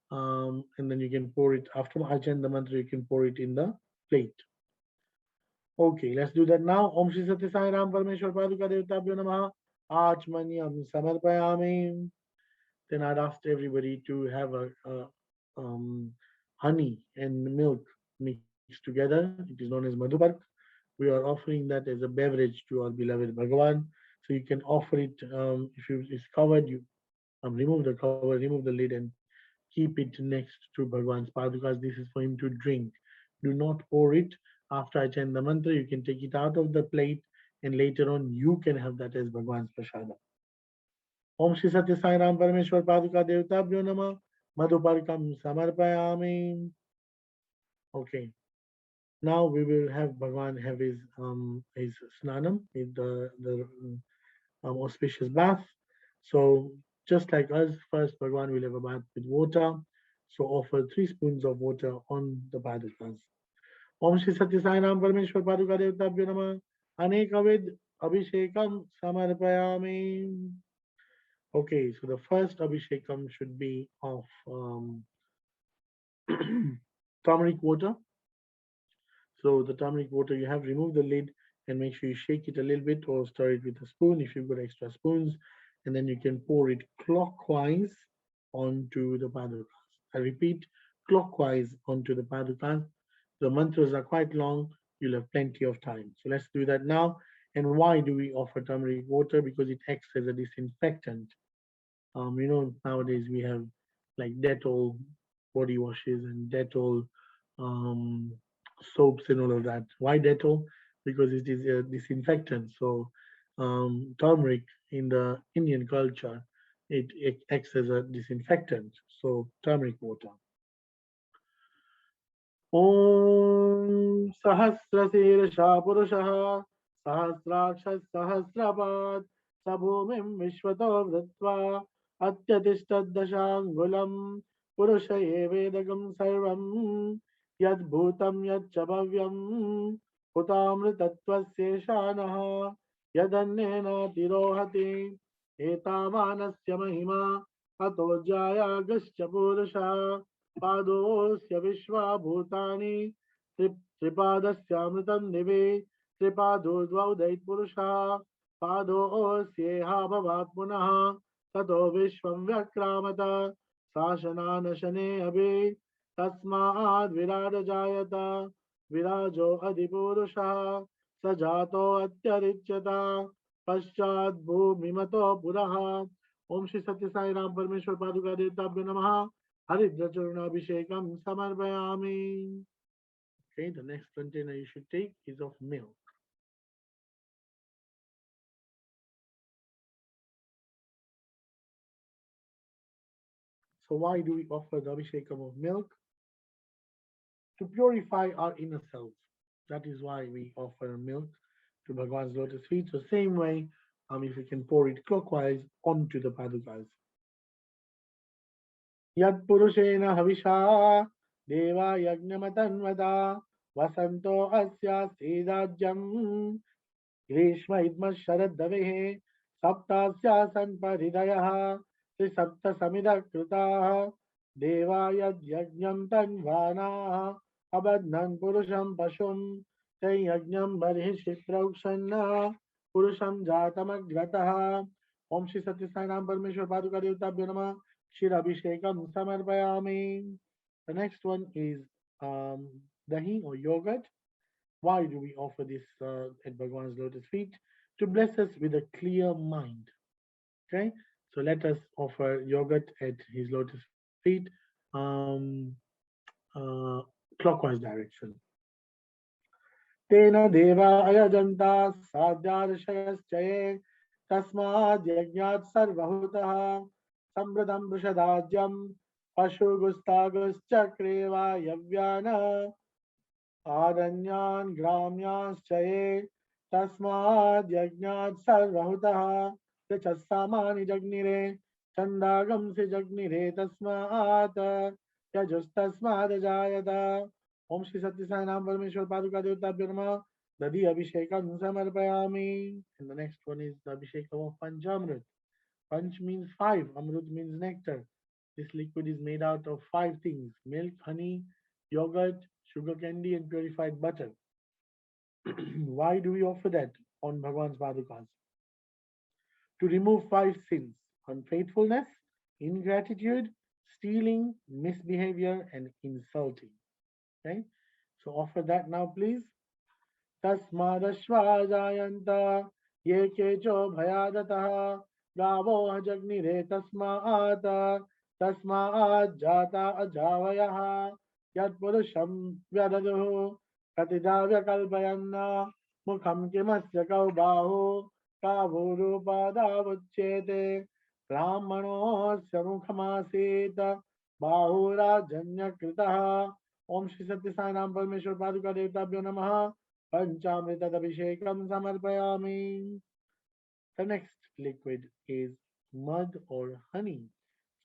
And then you can pour it after Ajahn the mantra, you can pour it in the plate. Okay, let's do that now. Om Shri Satya Sai Ram Parameshwar Paduka Devtabhyo Namaha Achmanyam Samarpayami. Then I'd asked everybody to have a honey and milk mixed together. It is known as Madhupark. We are offering that as a beverage to our beloved Bhagawan. So you can offer it if it's covered, you remove the cover, remove the lid, and keep it next to Bhagwan's padukas. This is for him to drink. Do not pour it after I chant the mantra. You can take it out of the plate, and later on you can have that as Bhagwan's prasada. Om Shri Satya Sai Ram Parameshwar Paduka Devtabhyo Nama Madhuparkam Samarpayami. Okay. Now we will have Bhagwan have his snanam, the auspicious bath. So just like us, first Bhagwan will have a bath with water. So offer 3 spoons of water on the padukas. Om Shri Satya Sai Ram Parameshwar Paduka Devtabhyo Nama Anekavid Abhishekam Samarpayami. Okay, so the first Abhishekam should be of turmeric water. So the turmeric water you have, remove the lid and make sure you shake it a little bit or stir it with a spoon if you've got extra spoons. And then you can pour it clockwise onto the padukas. I repeat, clockwise onto the padukas. The mantras are quite long. You'll have plenty of time. So let's do that now. And why do we offer turmeric water? Because it acts as a disinfectant. Nowadays we have like Dettol body washes and Dettol um, soaps and all of that. Why Dettol? Because it is a disinfectant. So turmeric in the Indian culture, it acts as a disinfectant. So turmeric water. Om Sahasrasirasha Purushaha Sahasrakshas Sahasrapad Sabhumim Vishwato Vritva Atyatishtaddashangulam Purushaye Vedagam Sarvam Yad Bhutam Yad Chabhavyam Hutamritatvasya Yadannena Tirohati Etamanasya Mahima Ato Jaya Gascha Purusha पादोस्य विश्वाभूतानि त्रिपादस्यामृतं दिवे त्रिपादो द्वौदैत्पुरुषः पादोऽस्येहा भवात् पुनः ततो विश्वं व्यक्रामत शासनानशने अभि तस्माद् विराजजायत विराजो अधिपुरुषः स जातो अत्यरिच्यत पश्चात् भूमिमतो पुरः ओम श्री सत्य साई राम परमेश्वर पादुका देवताभ्यो नमः Haridra Samarpayami. Okay, the next container you should take is of milk. So why do we offer the Abhishekam of milk? To purify our inner self. That is why we offer milk to Bhagwan's lotus feet. So same way, if you can pour it clockwise onto the padukas. Yad Purushena Havisha Deva Yagnamatanvada Vasanto Asya Sridajam Grishma Idma Sharad Davehe Saptasya Sanparidaya Sri Sapta Samida Krita Deva Yad Yagnam Tanvana Abadnan Purusham Pashum Tay Yagnam Barhishi Praukshanna Purusham Jatamagrataha Om Shri Satya Sai Ram Parameshwar Paduka Devtabhyo Namah Shirabhishekam Samarpayami. The next one is dahi or yogurt. Why do we offer this at Bhagwan's lotus feet? To bless us with a clear mind. Okay, So let us offer yogurt at his lotus feet, um, uh, clockwise direction. तेन देवा अयजन्ता साध्यार्षयश्चये तस्माद् यज्ञात् सर्वहुतः समृद्धं वृषदाज्यं पशुगुस्तागुश्चक्रे वा यव्यान आरण्यान् ग्राम्यांश्च ये तस्माद् यज्ञात् सर्वहुतः यचस्सामानि जग्निरे छन्दागंसि जग्निरे तस्मात् यजुस्तस्मादजायत ओम श्री सत्य साई नाम परमेश्वर पादुका देवताभ्यो नमः दधि अभिषेकं समर्पयामि. And the next one is the abhishekam of Panchamrit. Panch means five, Amrut means nectar. This liquid is made out of five things: milk, honey, yogurt, sugar candy, and purified butter. Why do we offer that on Bhagavan's Padukas? To remove five sins: unfaithfulness, ingratitude, stealing, misbehavior, and insulting. Okay, so offer that now, please. तस्मादश्वाजायन्त ये केचो भयादतः गावो जग्निरे तस्मात् तस्मात् जाता अजावयः यत्पुरुषं व्यदधुः कतिधा व्यकल्पयन् मुखं किमस्य कौ बाहु कावुरूपादावुच्येते ब्राह्मणोऽस्य मुखमासीत् बाहुराजन्यकृतः. ओम श्री सत्य साई राम परमेश्वर पादुका देवताभ्यो नमः Panchamritabhishekam samarpayami. The next liquid is mud or honey.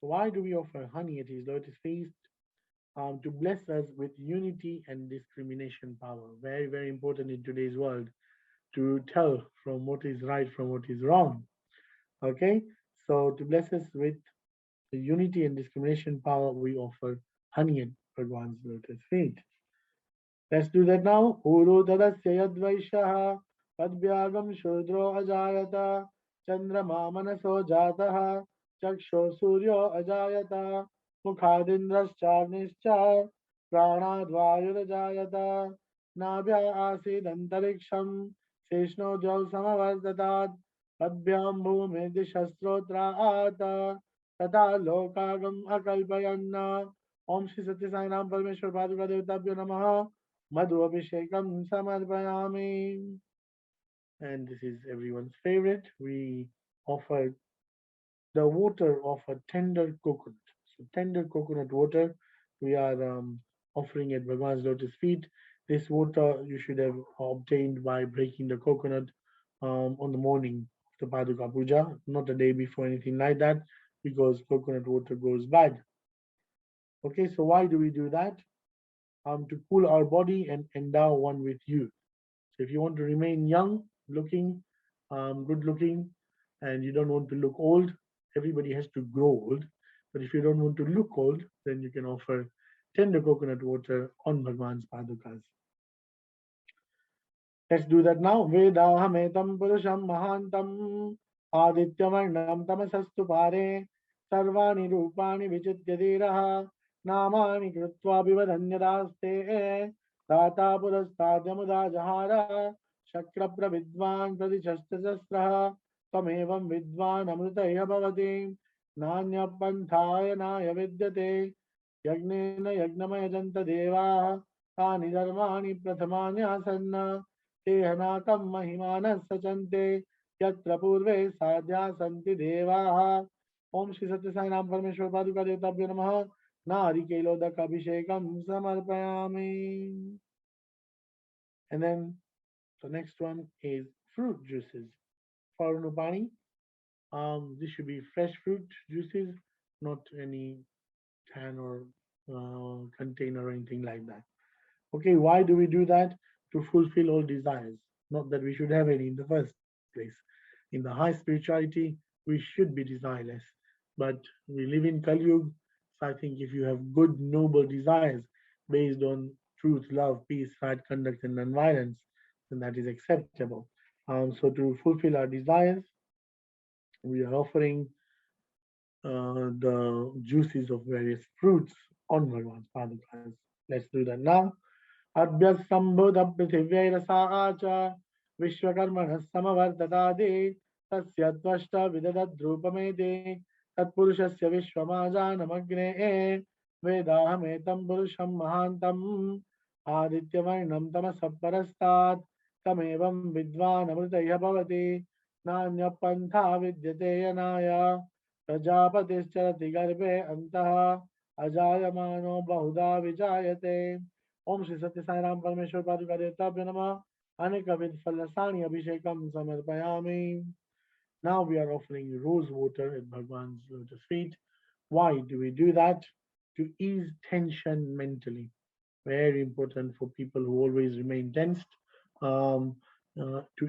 So why do we offer honey at his lotus feast? To bless us with unity and discrimination power. Very, very important in today's world to tell from what is right from what is wrong. Okay, so to bless us with the unity and discrimination power, we offer honey at Bhagwan's lotus feet. Let's do that now. Uru tadasya yadvaishah padvyagam shudro ajayata chandrama manaso jataha chaksho suryo ajayata mukhadindrascharnischa pranadvayurajayata nabhya asidantariksam seshno jau samavardhatat padvyam bhumidishastrotraat तथा लोकागम अकल्पयन्न. ओम श्री सत्य साई राम परमेश्वर पादुका देवताभ्यो नमः Madhu Abhishekam Samarpayami. And this is everyone's favorite. We offer the water of a tender coconut. So, tender coconut water we are offering at Bhagwan's lotus feet. This water you should have obtained by breaking the coconut on the morning of the Paduka Puja, not the day before, anything like that, because coconut water goes bad. Okay, so why do we do that? To cool our body and endow one with youth. So if you want to remain young looking, good looking, and you don't want to look old, everybody has to grow old. But if you don't want to look old, then you can offer tender coconut water on Bhagwan's Padukas. Let's do that now. Vedahametam purusham mahantam adityavarnam tamasastu pare sarvani rupani vichitya dhiraha नामानि कृत्वा विवदन्यदास्ते दाता पुरस्ताद्यमुदा जहार शक्र प्रविद्वान् प्रतिशस्त्रशस्त्रः त्वमेवं विद्वान् अमृतैः भवति नान्यपन्थाय नाय विद्यते यज्ञेन यज्ञमयजन्त देवाः तानि धर्माणि प्रथमान्यासन् तेहनाकं महिमानः सचन्ते यत्र पूर्वे साध्या सन्ति देवाः. ओम श्री सत्य साई राम परमेश्वर पादुका देवताभ्यो नमः नारिकेलोदक abhishekam samarpayami. And then the next one is fruit juices. For Nupani, this should be fresh fruit juices, not any can or container or anything like that. Okay, why do we do that? To fulfill all desires. Not that we should have any in the first place. In the high spirituality, we should be desireless. But we live in Kali Yuga, so I think if you have good, noble desires based on truth, love, peace, right conduct, and non-violence, then that is acceptable. So to fulfill our desires, we are offering the juices of various fruits on Bhagwan's Padukas. Let's do that now. Abhyasambhuda prithivyairasa acha Vishwakarmana samavartatadi तस्य त्वष्टा विदधद्रूपमेति तत्पुरुषस्य विश्वमाजानमग्ने वेदाहमेतं पुरुषं महान्तम् आदित्यवर्णं तमसः परस्तात् तमेवं विद्वान् अमृतयः भवति नान्यपन्था विद्यते यनाय प्रजापतिश्चरति गर्भे अन्तः अजायमानो बहुधा विजायते। ओम श्री सत्य साई राम परमेश्वर पादुका देवताभ्यो नमः। अनेकविध फलसानि अभिषेकं समर्पयामि। Now we are offering rose water at Bhagwan's lotus feet. Why do we do that? To ease tension mentally. Very important for people who always remain tensed. To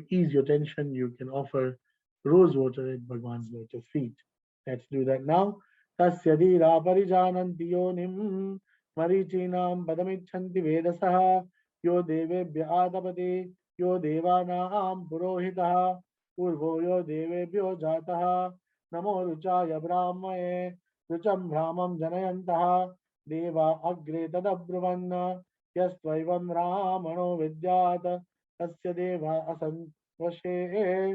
ease your tension, you can offer rose water at Bhagwan's lotus feet. Let's do that now. Tasya dhira parijananti yonim marichinam padamichanti vedasaha yo devebhya adapati yo devanam purohitah पूर्वो यो देवेभ्यो जातः नमो रुचाय ब्राह्मये रुचं भ्रामं जनयन्तः देवा अग्रे तदब्रुवन् यस्त्वैवं रामणो विद्यात् तस्य देवा असन्वशे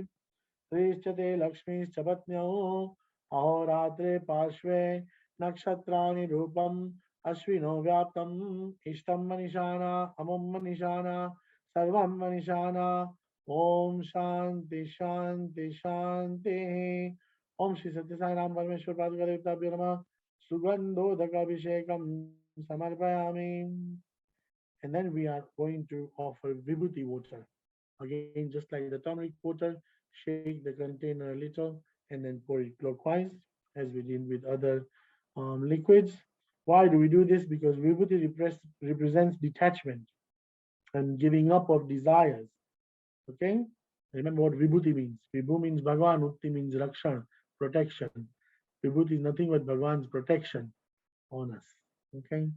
श्रीश्च ते लक्ष्मीश्च पत्न्यौ अहोरात्रे पार्श्वे नक्षत्राणि रूपम् अश्विनो व्याप्तम् इष्टं मनीषाणा अमुं मनीषाणा सर्वं मनीषाणा ओम शांति शांति शांति। ओम श्री सत्य साई राम परमेश्वर पादुका देवताभ्यो नमः। सुगंधोदक अभिषेकं समर्पयामि। And then we are going to offer vibhuti water. Again, just like the turmeric water, shake the container a little and then pour it clockwise as we did with other liquids. Why do we do this? Because vibhuti represents detachment and giving up of desires. Okay? Remember what Vibhuti means. Vibhu means Bhagavan, Utti means Rakshan, protection. Vibhuti is nothing but Bhagavan's protection on us. Okay?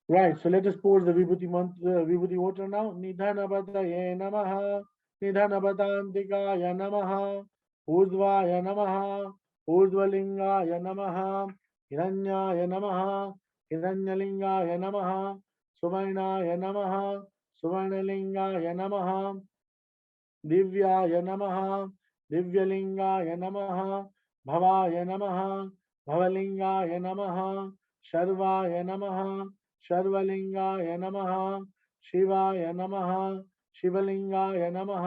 Right, so let us pour the Vibhuti water now. Nidhanabhataye namaha, Nidhanabhatantikaya namaha, Urdvaya namaha, Urdvalingaya namaha, Hiranyaya namaha, Hiranyalingaya namaha, Suvarnaya namaha, Suvarnalingaya namaha, दिव्याय नमः दिव्यलिंगाय नमः भवाय नमः भवलिंगाय नमः शर्वाय नमः शर्वलिंगाय नमः शिवाय नमः शिवलिंगाय नमः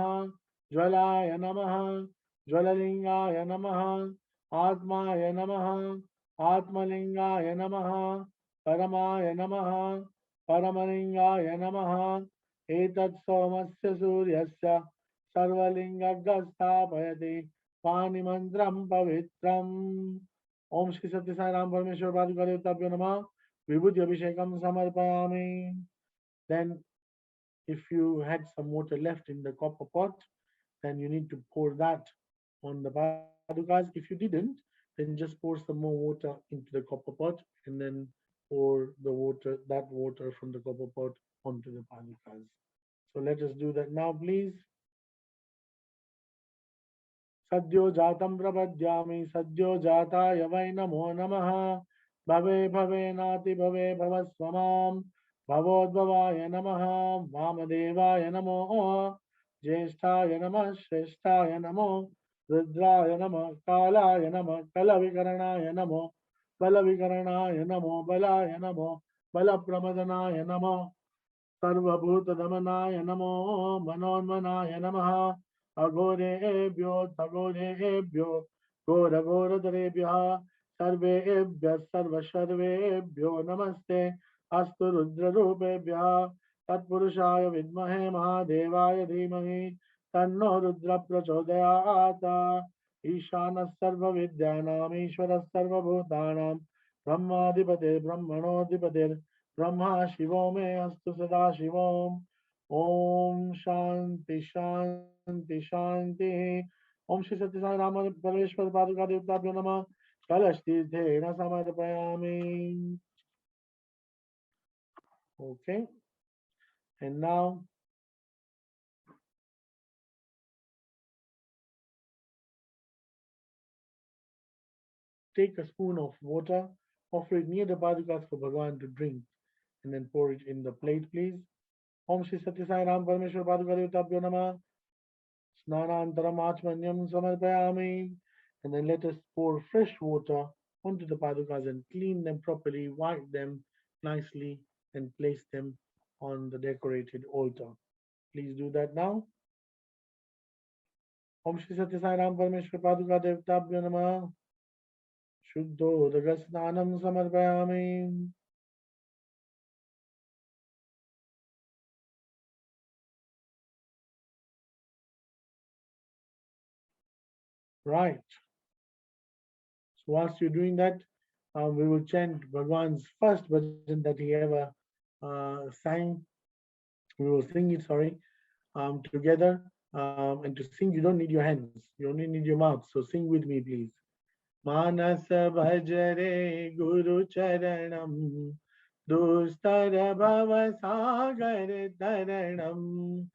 ज्वलाय नमः ज्वललिंगाय नमः आत्माय नमः आत्मलिंगाय नमः परमाय नमः परमलिंगाय नमः एतत् सोमस्य सूर्यस्य सर्वलिंगस्थापयति पाणिमन्त्रं पवित्रम्। ओम श्री सत्य साई राम परमेश्वर पादुका देवताभ्यो नमः। विभूति अभिषेकं समर्पयामि। Then if you had some water left in the copper pot, then you need to pour that on the padukas. If you didn't, then just pour some more water into the copper pot and then pour that water from the copper pot onto the padukas. So let us do that now, please. सद्यो जातं प्रपद्यामि सद्यो जाताय वै नमो नमः भवे भवे नाति भवे भवस्व मां भवोद्भवाय नमः वामदेवाय नमो ज्येष्ठाय नमः श्रेष्ठाय नमो रुद्राय नमः कालाय नमः कलविकरणाय नमो बलविकरणाय नमो बलाय नमो बलप्रमदनाय नमो सर्वभूतदमनाय नमो मनोन्मनाय नमः अघोरेभ्यो खगोरेभ्यो घोरघोरधरेभ्यः सर्वेभ्यः सर्वशर्वेभ्यो नमस्ते अस्तु रुद्ररूपेभ्यः तत्पुरुषाय विद्महे महादेवाय धीमहि तन्नो रुद्र प्रचोदयात् ईशानः सर्वविद्यानाम् ईश्वरः सर्वभूतानां ब्रह्माधिपते ब्रह्मणोऽधिपते ब्रह्मा शिवो मे अस्तु सदा शिवोम। ओम शांति शांति शांति। ओम श्री सत्य साई राम परमेश्वर पादुका देवताभ्यो नमः। कलशतीर्थेन समर्पयामि। Okay, and now take a spoon of water, offer it near the padukas for Bhagavan to drink, and then pour it in the plate, please. Om Shri Satya Sai Ram Parameshwar Paduka Devtabhyo Namah. Snanantaram Achmanyam Samarpayami. And then let us pour fresh water onto the padukas and clean them properly, wipe them nicely, and place them on the decorated altar. Please do that now. Om Shri Satya Sai Ram Parameshwar Paduka Devtabhyo Namah. Shuddhodakasnanam Samarpayami. Right. So whilst you're doing that, we will chant Bhagwan's first bhajan that he ever sang. We will sing it, sorry, together. And to sing, you don't need your hands. You only need your mouth. So sing with me, please. Manas bhajare Guru Charanam Dustar Bhava Sagar Taranam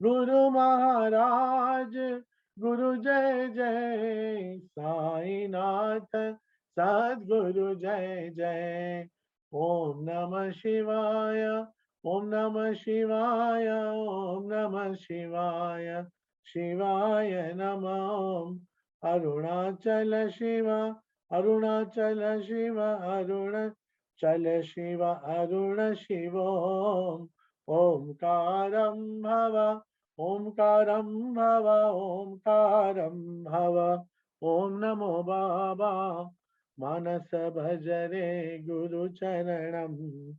Guru Maharaj Guru Jai Jai Sai Nath Sadguru Jai Jai Om Namah Shivaya Om Namah Shivaya Om Namah Shivaya Shivaya Namah Arunachala Shiva, Arunachala Shiva, Arunachala Shiva, Aruna Shiva, Omkaram Bhava, Omkaram Bhava, Omkaram Bhava, Om Namo Baba, Manasa Bhajare Guru Charanam,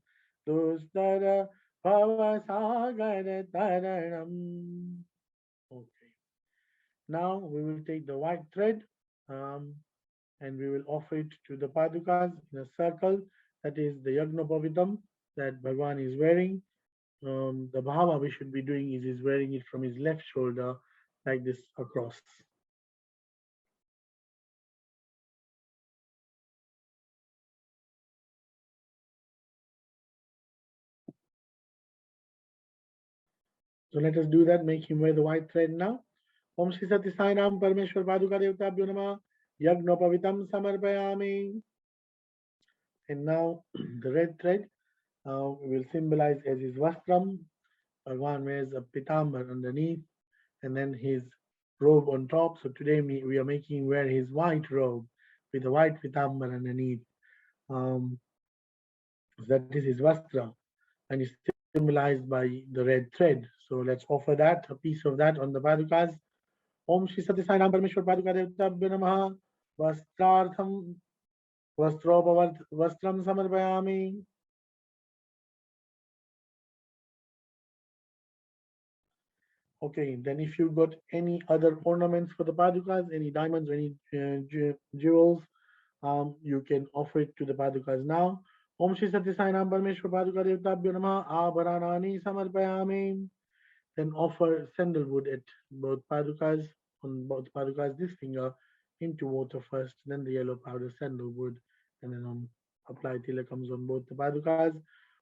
Dustara Bhava Sagar Taranam. Okay. Now we will take the white thread um, and we will offer it to the Padukas in a circle. That is the Yagnopavitam that Bhagwan is wearing. The Bhava we should be doing is he's wearing it from his left shoulder like this across. So let us do that. Make him wear the white thread now. Om Shri Satya Sai Ram Parameshwar Paduka Devtabhyo Namah Yagnopavitam Samarpayami. And now the red thread will symbolize as his Vastram. Bhagwan wears a pitambar underneath and then his robe on top. So today we are making wear his white robe with a white pitambar underneath. So that is his Vastra and is symbolized by the red thread. So let's offer that, a piece of that on the Padukas. Om Shri Satya Sai Ram Parameshwar Paduka Devtabhyo Namaha Vastrartham Vastram Samarpayami. Okay, then if you've got any other ornaments for the padukas, any diamonds or any jewels, you can offer it to the padukas now. Om Shri Satya Sai Ram Parameshwar Paduka Devtabhyo Namaha Abharanani Samarpayami. Then offer sandalwood at both padukas, on both padukas, this finger into water first, then the yellow powder sandalwood, and then apply tilakams on both the padukas.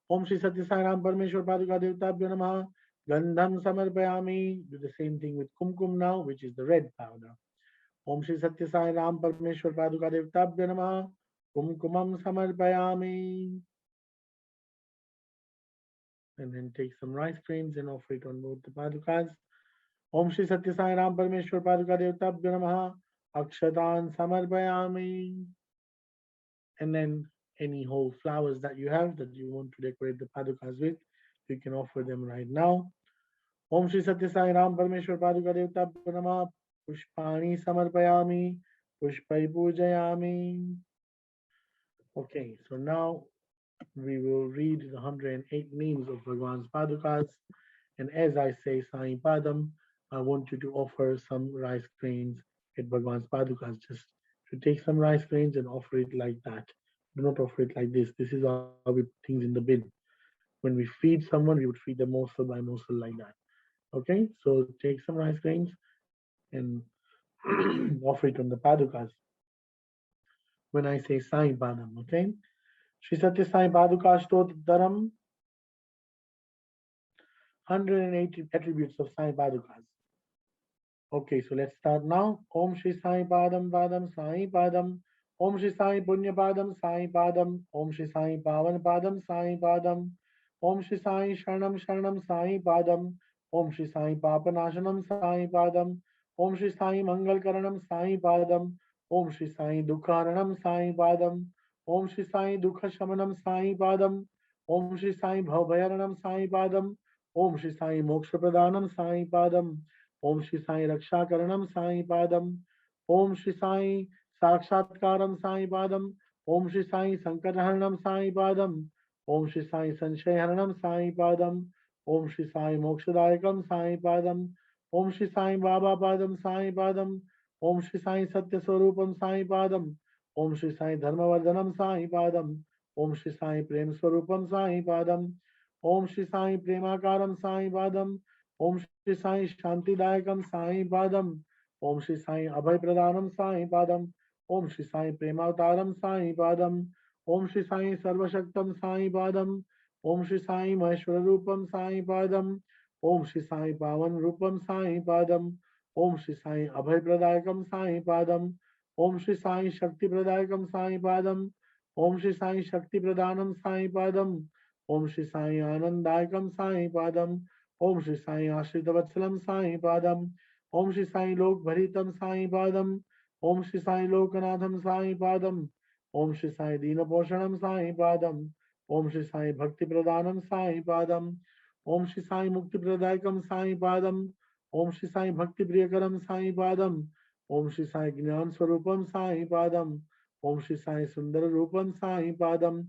Om Shri Satya Sai Ram Parameshwar Paduka Devtabhyo Namaha Gandham Samarpayami. Do the same thing with kumkum now, which is the red powder. Om Shri Satya Sai Ram Parameshwar Paduka Devtabhyo Namaha Kumkumam Samarpayami. And then take some rice grains and offer it on both the padukas. Om Shri Satya Sai Ram Parameshwar Paduka Devtabhyo Namaha Akshatan Samarpayami. And then any whole flowers that you have that you want to decorate the padukas with, you can offer them right now. Om Shri Satya Sai Ram Parameshwar Paduka Devtabhyo Namaha Pushpani Samarpayami Pushpai Pujayami. Okay, so now we will read the 108 names of Bhagwan's Padukas. And as I say Sai Padam, I want you to offer some rice grains at Bhagwan's Padukas. Just to take some rice grains and offer it like that. Do not offer it like this. This is how we put things in the bin. When we feed someone, we would feed them morsel by morsel like that. Okay, so take some rice grains and offer it on the Padukas. When I say Sai Padam, okay? Shri Satya Sai Paduka Stotaram, 180 attributes of Sai Padukas. Okay, so let's start now. Om Shri Sai Padam Padam Sai Padam. Om Shri Sai Punya Padam Sai Padam. Om Shri Sai Pavan Padam Sai Padam. Om Shri Sai Sharanam Sharanam Sai Padam. ओम श्री साई पापनाशनम साई पादम। ओम श्री साई मंगलकरणम साई पादम। ओम श्री साई दुःखहरणम साई पादम। ओम श्री साई दुःख शमनम साई पादम। ओम श्री साई भवभयहरणम साई पादम। ओम श्री साई मोक्ष प्रदानम साई पादम। ओम श्री साई रक्षाकरणम साई पादम। ओम श्री साई साक्षात्कारम साई पादम। ओम श्री साई संकटहरणम साई पादम। ओम श्री साई संशयहरणम साई पादम। ओम श्री साई मोक्षदायकम साई पादम। ओम श्री साई बाबा पादम साई पादम। ओम श्री साई सत्य स्वरूपम साई पादम। ओम श्री साई धर्मवर्धनम साई पादम। ओम श्री साई प्रेम स्वरूपम साई पादम। ओम श्री साई प्रेमाकारम साई पादम। ओम श्री साई शांतिदायकम साई पादम। ओम श्री साई अभय प्रदानम साई पादम। ओम श्री साई प्रेमावतारम साई पादम। ओम श्री साई सर्वशक्तम साई पादम। ओम श्री साई महेश्वर रूपम साई पादम। ओम श्री साई पावन रूपम साई पादम। ओम श्री साई अभय प्रदायकम साई पादम। ओम श्री साई शक्ति प्रदायकम साई पादम। ओम श्री साई शक्ति प्रदानम साई पादम। ओम श्री साई आनंदायकम साई पादम। ओम श्री साई आश्रित वत्सलम साई पादम। ओम श्री साई लोक भरितम साई पादम। ओम श्री साई लोकनाथम साई पादम। ओम श्री साई दीन पोषणम साई पादम। ओम श्री साई भक्ति प्रदानम साई पादम। ओम श्री साई मुक्ति प्रदायकम साई पादम। ओम श्री साई भक्ति प्रियकरम साई पादम। ओम श्री साई ज्ञान स्वरूपम साई पादम। ओम श्री साई सुंदर रूपम साई पादम।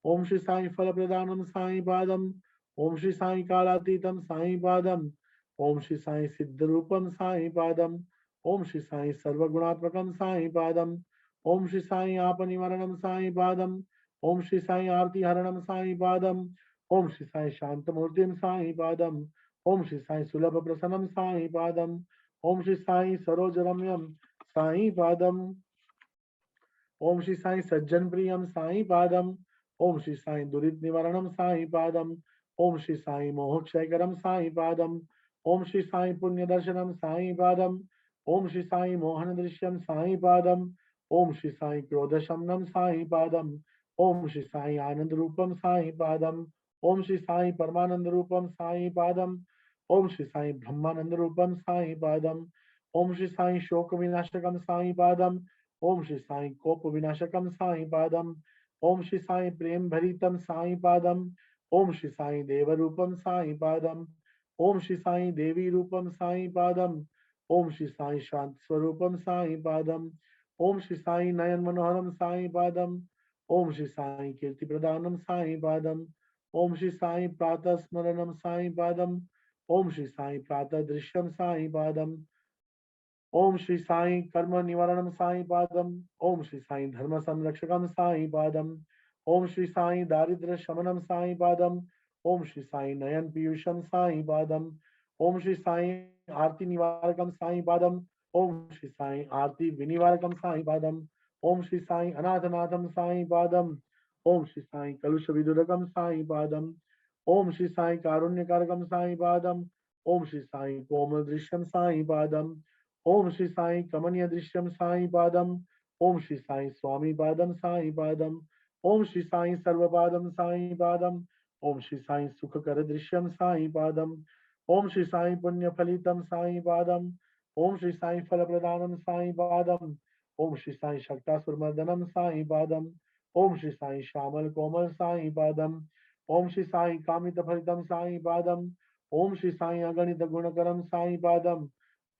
ओम श्री साई फल प्रदानम साई पादम। ओम श्री साई कालातीतम साई पादम। ओम श्री साई सिद्ध रूपम साई पादम। ओम श्री साई सर्वगुणात्मकम साई पादम। ओम श्री साई आपनिवारणम साई पादम। ओम श्री साई आरती हरणम साई पादम। ओम श्री साई शांतमूर्तिम साई पादम। ओम श्री साई सुलभ प्रसन्नम साई पादम। ओम श्री साई सरोज रम्यम साई पादम। ओम श्री साई सज्जन प्रियम साई पादम। ओम श्री साई दुरित निवारणम साई पादम। ओम श्री साई मोहक्षयकरम साई पादम। ओम श्री साई पुण्य दर्शनम साई पादम। ओम श्री साई मोहन दृश्यम साई पादम। ओम श्री साई क्रोध शमनम साई पादम। ओम श्री साई आनंद रूपम साई पादम। ओम श्री साई परमानंद रूपम साई पादम। ओम श्री साई ब्रह्मानंद रूपम साई पादम। ओम श्री साई शोक विनाशकम साई पादम। ओम श्री साई कोप विनाशकम साई पादम। ओम श्री साई प्रेम भरितम साई पादम। ओम श्री साई देव रूपम साई पादम। ओम श्री साई देवी रूपम साई पादम। ओम श्री साई शांत स्वरूपम साई पादम। ओम श्री साई नयन मनोहरम साई पादम। ओम श्री साई कीर्ति प्रदानम साई पादम। ओम श्री साई प्रातः स्मरणम साई पादम। ओम श्री साई प्रातः दृश्यम साई पादम। ओम श्री साई कर्म निवारणम साई पादम। ओम श्री साई धर्म संरक्षकम साई पादम। ओम श्री साई दारिद्र्य शमनम साई पादम। ओम श्री साई नयन पीयूषम साई पादम। ओम श्री साई आरती निवारकम साई पादम। ओम श्री साई आरती विनिवारकम साई पादम। ओम श्री साई अनाथनाथम साई पादम। ओम श्री साई कलुष विदुरकम साई पादम। ओम श्री साई कारुण्यकारकम साई पादम। ओम श्री साई कोमल दृश्यम साई पादम। ओम श्री साई कमनीय दृश्यम साई पादम। ओम श्री साई स्वामी पादम साई पादम। ओम श्री साई सर्वपादम साई पादम। ओम श्री साई सुखकर दृश्यम साई पादम। ओम श्री साई पुण्य फलितम साई पादम। ओम श्री साई फल प्रदानम साई पादम। ओम श्री साई शक्तासुरमर्दनम साई पादम। ओम श्री साई श्यामल कोमल साई पादम। ओम श्री साई कामित फलितम साई पादम। ओम श्री साई अगणित गुणकरम साई पादम।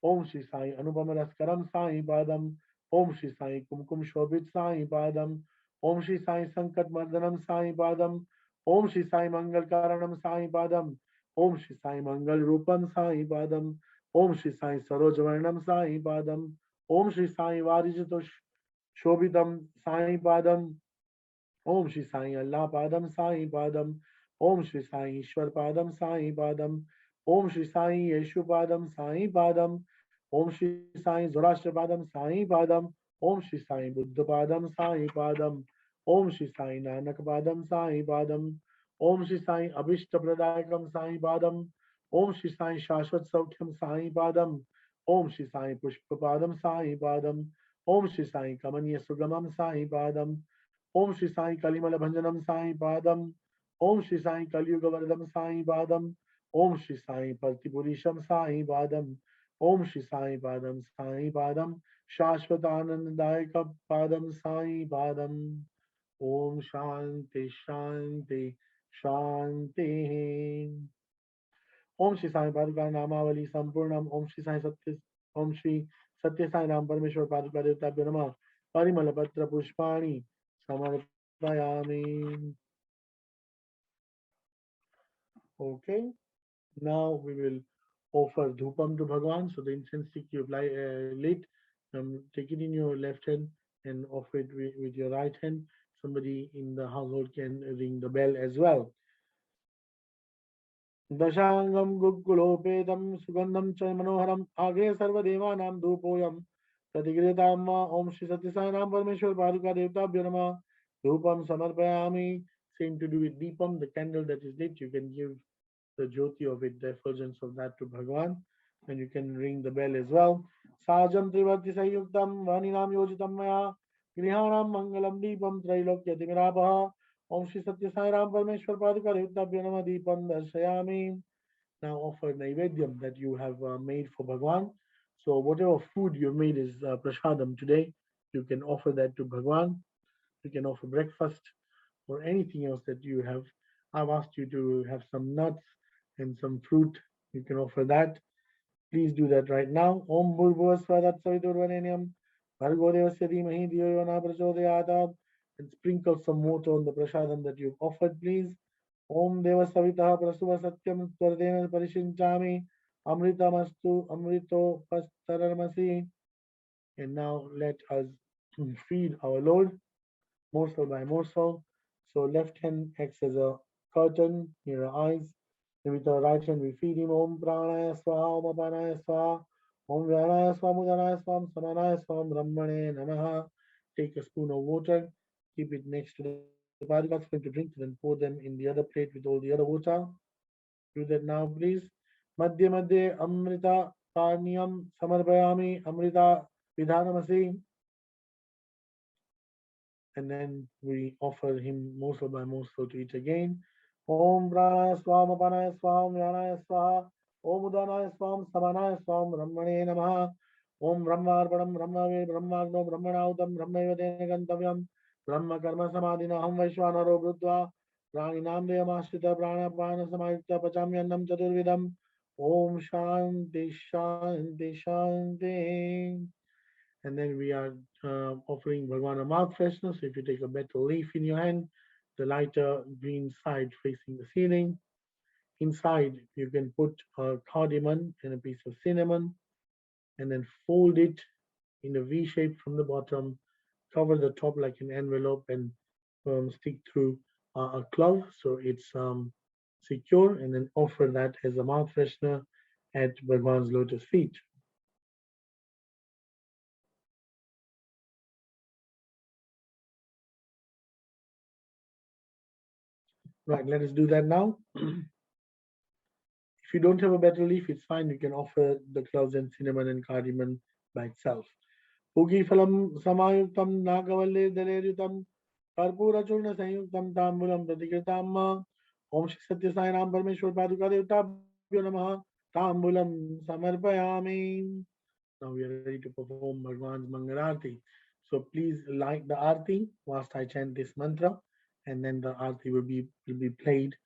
ओम श्री साई अनुपम रसकरम साई पादम। ओम श्री साई कुमकुम शोभित साई पादम। ओम श्री साई संकट मर्दनम साई पादम। ओम श्री साई मंगल कारणम साई पादम। ओम श्री साई मंगल रूपम साई पादम। ओम श्री साई सरोज वर्णम साई पादम। ओम श्री साई वारिजतो शोभितम साई पादम। ओम श्री साई अल्लाह पादम साई पादम। ओम श्री साई ईश्वर पादम साई पादम। ओम श्री साई येशु पादम साई पादम। ओम श्री साई जोराष्ट्र पादम साई पादम। ओम श्री साई बुद्ध पादम साई पादम। ओम श्री साई नानक पादम साई पादम। ओम श्री साई अभिष्ट प्रदायकम साई पादम। ओम श्री साई शाश्वत सौख्यम साई पादम। ओम श्री साई पुष्प पादम साई पादम। ओम श्री साई कमनीय सुगमम साई पादम। ओम श्री साई कलिमल भंजनम साई पादम। ओम श्री साई कलियुग वरदम Sai पादम। Om Shri Sai Partipurisham Sai Padam. Om Shri Sai Padam Sai Padam. Shashvatanandayaka Padam Sai Padam. Om Shanti Shanti Shanti. Om Shri Sai Paduka Namavali Sampurnam. Om Shri Sai Satya. Om Shri Sathya Sai Ram Parameshwar Paduka Devtabhyo Namah. Parimala Patra Pushpani Samarpayami. Okay. Now we will offer dhupam to Bhagwan. So the incense stick you lit, take it in your left hand and offer it with your right hand. Somebody in the household can ring the bell as well. दशांगम गुग्गुलोपेदम Sugandham च मनोहरम आगे सर्वदेवानां धूपोयम प्रतिगृहताम ओम श्री सत्य साई राम परमेश्वर पादुका देवताभ्यो नमः धूपम समर्पयामि. Same to do with deepam, the candle that is lit. You can give the jyoti of it, the effulgence of that to Bhagwan, and you can ring the bell as well. Sajam Trivati Sayuktam Vaninam Yojitam Maya Grihanam Mangalam Deepam Trailokya Timirapaha. Om Shri Satya Sai Ram Parmeshwar Paduka Devtabhyo Namah Deepam Darshayami. Now offer Naivedyam that you have made for Bhagwan. So whatever food you made is prashadam today. You can offer that to Bhagwan. You can offer breakfast or anything else that you have. I've asked you to have some nuts and some fruit. You can offer that. Please do that right now. Om Bhurvasvadat Saviturvanenyam Bhargo Devasya Dhimahi Dhiyo Yona Prachodayata. And sprinkle some water on the prasadam that you've offered, please. Om Deva Savitaha Prasuva Satyam Tvardena Parishinchami Amritamastu Amrito Pastaramasi. And now let us feed our Lord morsel by morsel. So left hand acts as a curtain near our eyes. And with our right hand we feed him. Om Pranaya Swaha, Om Apanaya Swaha, Om Vyanaya Swaha, Mudanaya Swaha, Samanaya Swaha, Brahmane Namaha. Take a spoon of water, keep it next to the Padakas for him to drink, then pour them in the other plate with all the other water. Do that now, please. Madhya Madhya Amrita Parniyam Samarpayami Amrita Vidhanamasi. And then we offer him morsel by morsel to eat again. Om Pranaya Swam Apanaya Swam Yanaya Swaha Om Udanaya Swam Samanaya Swam Brahmane Namaha Om Brahmarpanam Brahmave Brahmagno Brahmanautam Brahmayavadena Gantavyam Brahma Karma Samadhina Ham Vaishwanaro Brudva Praninam Deyamashrita Pranapana Samayukta Pachamyannam Chaturvidam Om Shanti Shanti Shanti. And then we are offering Bhagwan a mouth freshener. So if you take a betel leaf in your hand, the lighter green side facing the ceiling. Inside, you can put a cardamom and a piece of cinnamon, and then fold it in a V shape from the bottom, cover the top like an envelope, and stick through a cloth so it's secure, and then offer that as a mouth freshener at Bhagwan's lotus feet. Right, let us do that now. If you don't have a betel leaf, it's fine. You can offer the cloves and cinnamon and cardamom by itself. Pugi phalam samayuktam nagavalle daleryutam karpura churna sanyuktam tambulam pratikritamma. Om Shri Satya Sai Ram Parmeshwar Paduka Devtabhyo Namaha Tambulam Samarpayami. Now we are ready to perform Bhagwan's Mangal Arti. So please like the Arti whilst I chant this mantra, and then the Arti will be played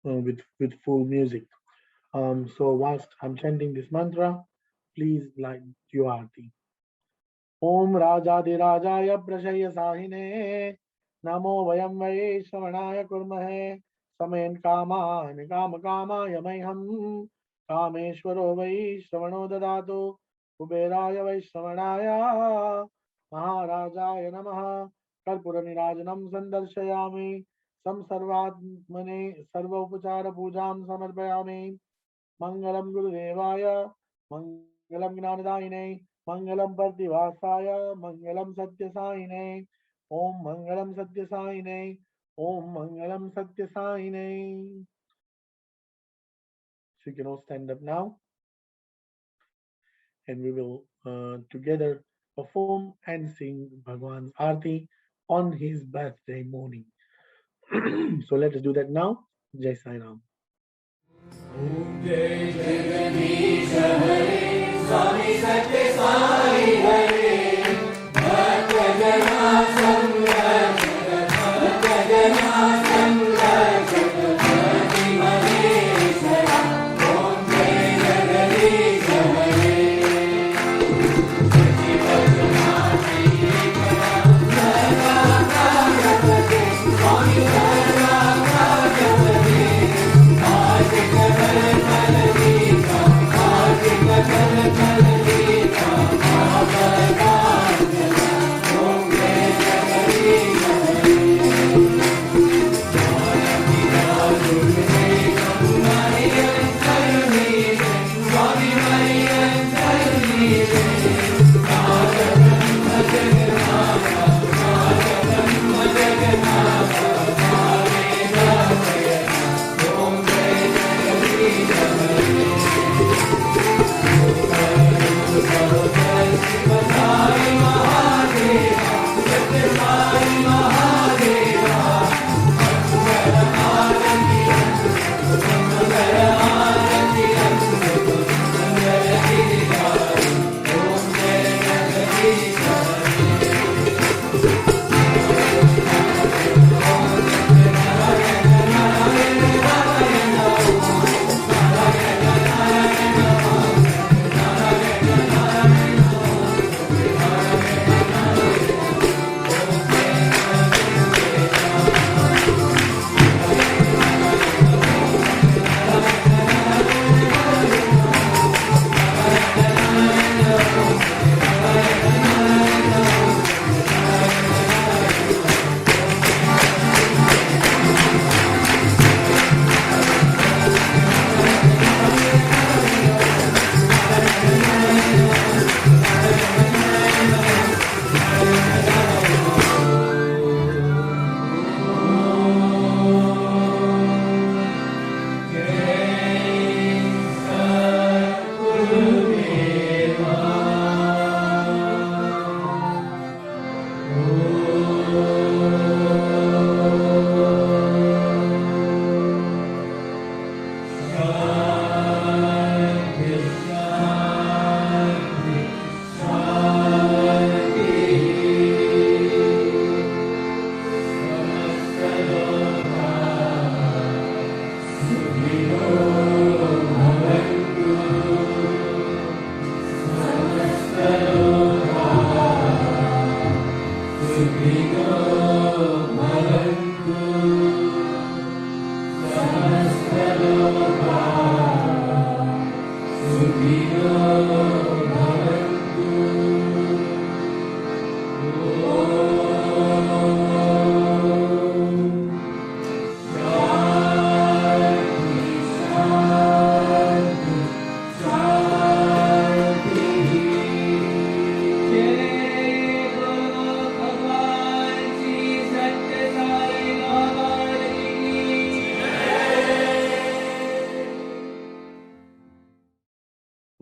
with full music. So whilst I'm chanting this mantra, please like your Arti. Om Rajadirajaaya Prashaya Sahine Namo Vayam Vaye Shravanaya Kurmahe Samayan Kaman Kama Kama Yamayham Kameshwaro Vai Shravano Dadato Kuberaya Vai Shravanaya Maharajaya Namaha Karpura Nirajanam Sandarshayami Samsarvatmane Sarva Upachara Pujam Samarpayami Mangalam Gurudevaya Mangalam Gnanadayine Mangalam Parthivasaya Mangalam Satya Saine Om Mangalam Satya Saine Om Mangalam Satya Saine. So you can all stand up now, and we will together perform and sing Bhagwan's Arti on his birthday morning. So let us do that now. Jai Sai Ram. जय जगदीश हरे स्वामी सत्य साई हरे भक्त जना संरक्षक भक्त जना संरक्षक भक्ति महेश्वरा ओम जय जगदीश हरे सची भजनाची सदा कागते स्वामी सदा कागते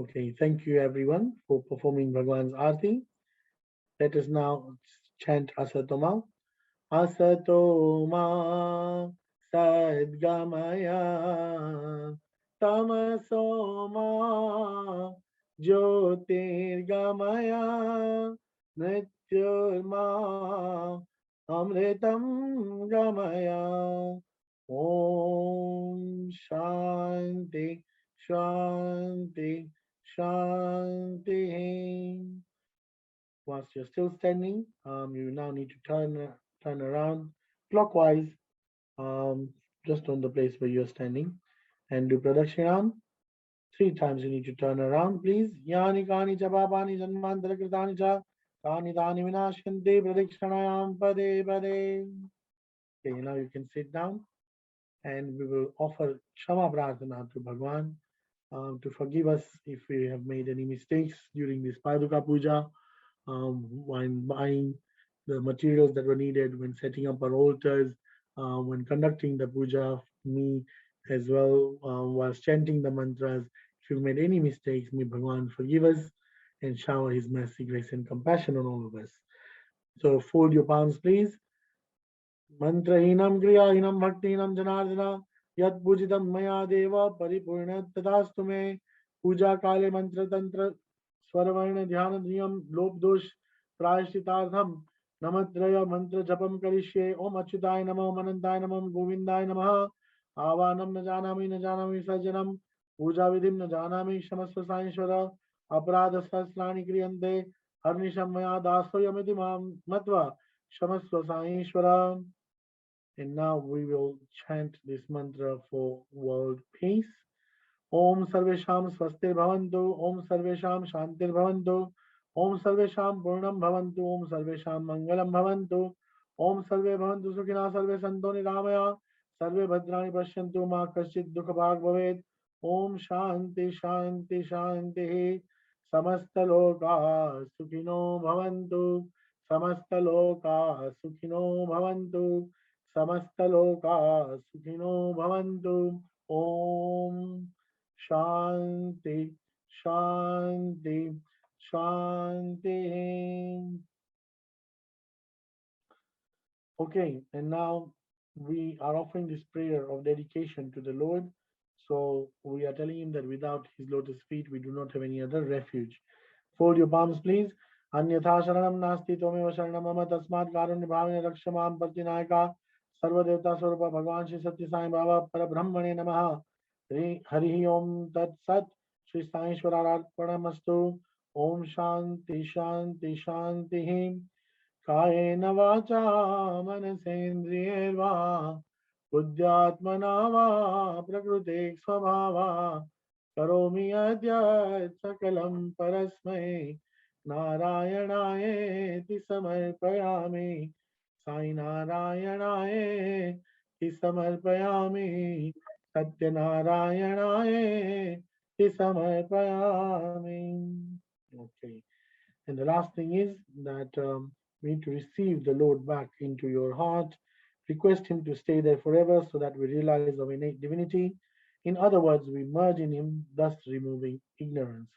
Okay, thank you everyone for performing Bhagwan's Aarti. Let us now chant Asatoma. Asatoma Sadgamaya Tamasoma Jyotirgamaya Mrityurma Amritam Gamaya. Om Shanti Shanti Shanti. Once you're still standing, you now need to turn around clockwise, just on the place where you're standing, and do Pradakshina. 3 times you need to turn around, please. Yani kani cha papani janmantara kritani cha tani tani vinashyanti pradakshunayam pade pade. Okay, now you can sit down, and we will offer Shama Prarthana to Bhagwan, to forgive us if we have made any mistakes during this Paduka Puja, when buying the materials that were needed, when setting up our altars, when conducting the puja, me as well, while chanting the mantras. If you've made any mistakes, may Bhagwan forgive us and shower his mercy, grace, and compassion on all of us. So fold your palms, please. Mantrahinam kriyahinam bhaktihinam janardana यत् पूजितं मया देव परिपूर्ण तथास्तु मे पूजा काले मंत्र तंत्र स्वरवर्ण ध्यान नियम लोप दोष प्रायश्चितार्थम नमत्रय मंत्र जपम करिष्ये ओम अच्युताय नमः ओम अनंताय नमः ओम गोविंदाय नमः आवाहनम न जानामि विसर्जनम पूजा विधिम न जानामि क्षमस्व साईश्वर अपराध सहस्राणि क्रियन्ते हर्निशं मया दासोऽयमिति मां मत्वा क्षमस्व साईश्वर. And now we will chant this mantra for world peace. Om Sarvesham Swastir Bhavantu, Om Sarvesham Shantir Bhavantu, Om Sarvesham Purnam Bhavantu, Om Sarvesham Mangalam Bhavantu, Om Sarve Bhavantu Sukhina Sarve Santo Niramaya, Sarve Bhadrani Pashyantu Ma Kaschit Dukha Bhag Bhavet, Om Shanti Shanti Shanti, Samasta Loka Sukhino Bhavantu, Samasta Loka Sukhino Bhavantu, Samasta Loka Sukhino Bhavantu, Om Shanti, Shanti, Shanti. Okay, and now we are offering this prayer of dedication to the Lord. So we are telling him that without his lotus feet, we do not have any other refuge. Fold your palms, please. Anyatha sharanam nasti tomeva sharanam mama tasmat karunya bhavane rakshamam partinayaka sarvadevta swarupa Bhagawan Shri Sathya Sai Baba Parabrahmane Namaha. Hari Om Tat Sat Shri Sai Shwarararpanamastu. Om Shanti Shanti Shanti. कायेन वाचा मनसेन्द्रियैर्वा बुद्ध्यात्मना वा प्रकृते स्वभावा करोमि यद्यत् सकलं परस्मै नारायणायेति समर्पयामि साई नारायणायेति समर्पयामि सत्यनारायणायेति समर्पयामि. Okay. And the last thing is that we need to receive the Lord back into your heart, request Him to stay there forever so that we realize our innate divinity. In other words, we merge in Him, thus removing ignorance.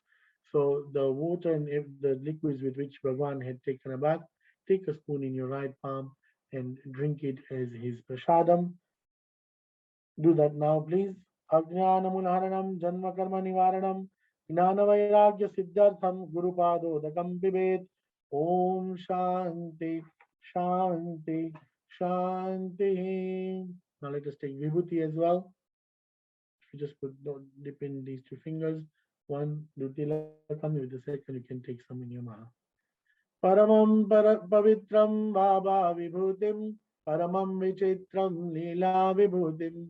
So the water and the liquids with which Bhagavan had taken a bath, take a spoon in your right palm and drink it as his prasadam. Do that now, please. Ajnanamunharanam janma karma nivaranam Gnanavairagya siddhartham gurupadodakam pibet. Om Shanti Shanti Shanti. Now let us take vibhuti as well. You just dip in these two fingers. One, do tilakam. With the second, you can take some in your mouth. Paramam pavitram Baba vibhutim. Paramam vichitram Leela vibhutim.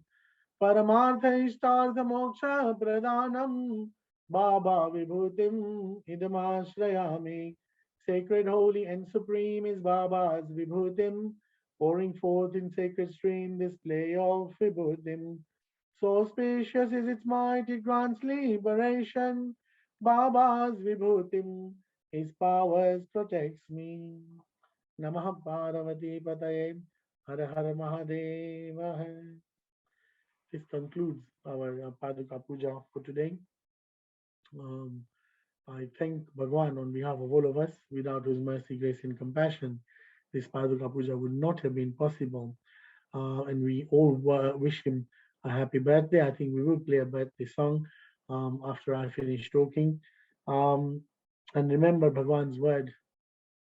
परमार्थैष्टार्थमोक्ष प्रदानम Baba Vibhutim Idamashlayami. Sacred, holy, and supreme is Baba's Vibhutim, pouring forth in sacred stream display of Vibhutim. So spacious is its might, it grants liberation. Baba's Vibhutim, his powers protects me. Namaha Parvati Pataye, Har Har Mahadeva. This concludes our Paduka Puja for today. Um, I thank Bhagawan on behalf of all of us, without whose mercy, grace, and compassion, this Paduka Puja would not have been possible. And we all wish him a happy birthday. I think we will play a birthday song after I finish talking. Um, and remember Bhagawan's word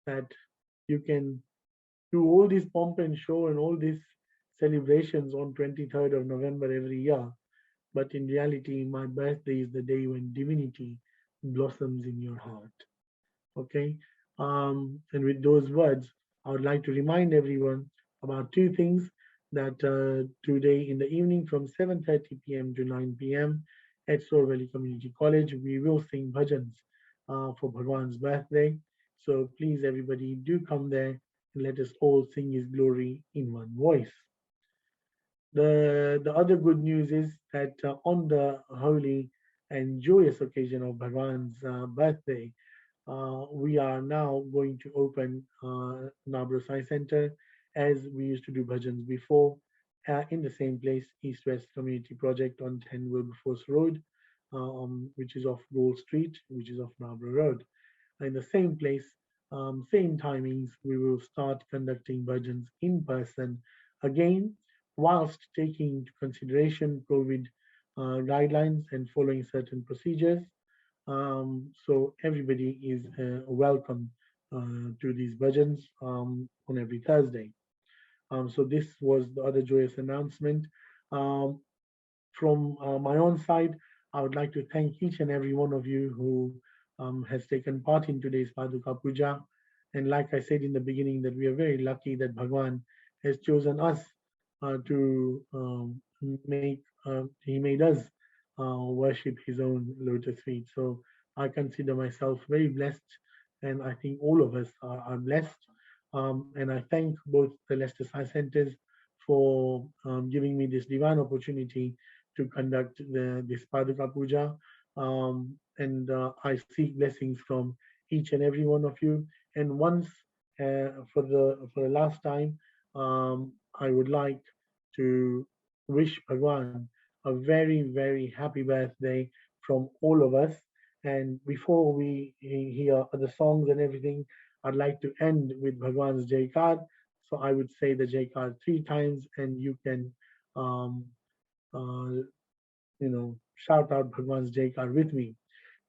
that you can do all this pomp and show and all these celebrations on 23rd of November every year. But in reality, my birthday is the day when divinity blossoms in your heart. Okay. And with those words, I would like to remind everyone about two things that today in the evening from 7:30 p.m. to 9 p.m. at Store Valley Community College, we will sing bhajans for Bhagwan's birthday. So please, everybody, do come there and let us all sing his glory in one voice. The other good news is that on the holy and joyous occasion of Bhagwan's birthday, we are now going to open Leicester Sai Centre as we used to do bhajans before in the same place, East West Community Project on 10 Wilberforce Road, which is off Gold Street, which is off Narborough Road. In the same place, same timings, we will start conducting bhajans in person again whilst taking into consideration COVID guidelines and following certain procedures. So everybody is welcome to these bhajans on every Thursday. So this was the other joyous announcement. Um, from my own side, I would like to thank each and every one of you who has taken part in today's Paduka Puja. And like I said in the beginning, that we are very lucky that Bhagwan has chosen us to make, he made us worship his own lotus feet. So I consider myself very blessed, and I think all of us are blessed. And I thank both the Leicester Sai Centres for giving me this divine opportunity to conduct this Paduka Puja. And I seek blessings from each and every one of you. And once, for the last time, I would like to wish Bhagwan a very, very happy birthday from all of us. And before we hear other songs and everything, I'd like to end with Bhagwan's Jaikar. So I would say the Jaikar 3 times, and you can, um, uh, shout out Bhagwan's Jaikar with me.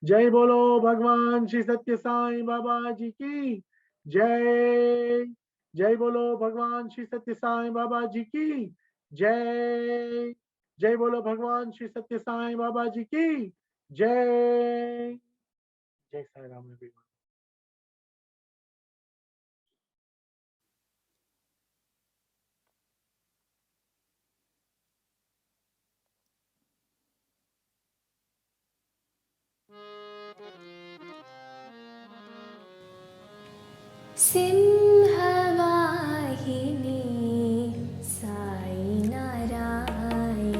Jai Bolo Bhagwan Shri Sathya Sai Baba Ji ki Jai. Jai Bolo Bhagwan Shri Sathya Sai Baba Ji ki Jai. Jai Bolo Bhagwan Shri Sathya Sai Baba Ji ki Jai. Jai Sai Ram, everyone. Singhvahini Sai Narayani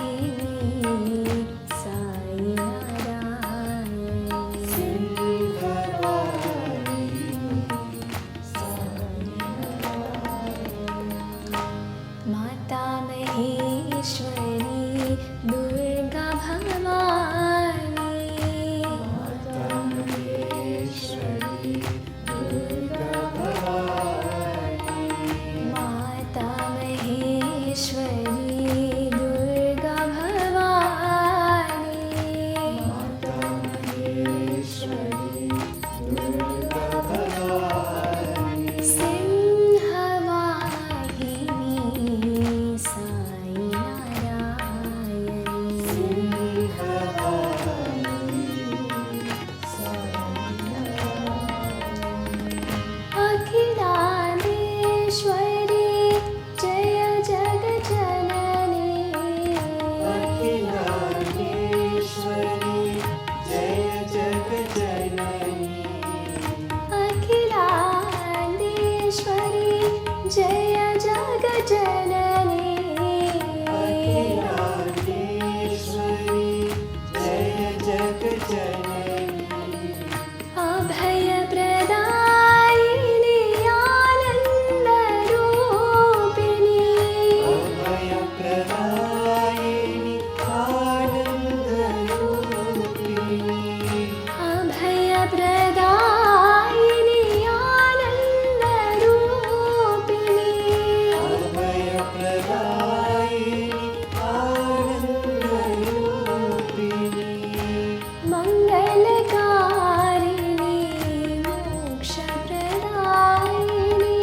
Singhvahini Sai Narayani माता महेश्वरी दुर्गा भवानी माता महेश्वरी दुर्गा भवानी सिंहवाहिनी साई अखिलांडेश्वरी जय जग जननी अखिलांडेश्वरी जय जग जननी अभय प्रदायिनी आनंद रूपिणी अभय प्रदायिनी आनंद रूपिणी मंगलकारिणी मोक्ष प्रदायिनी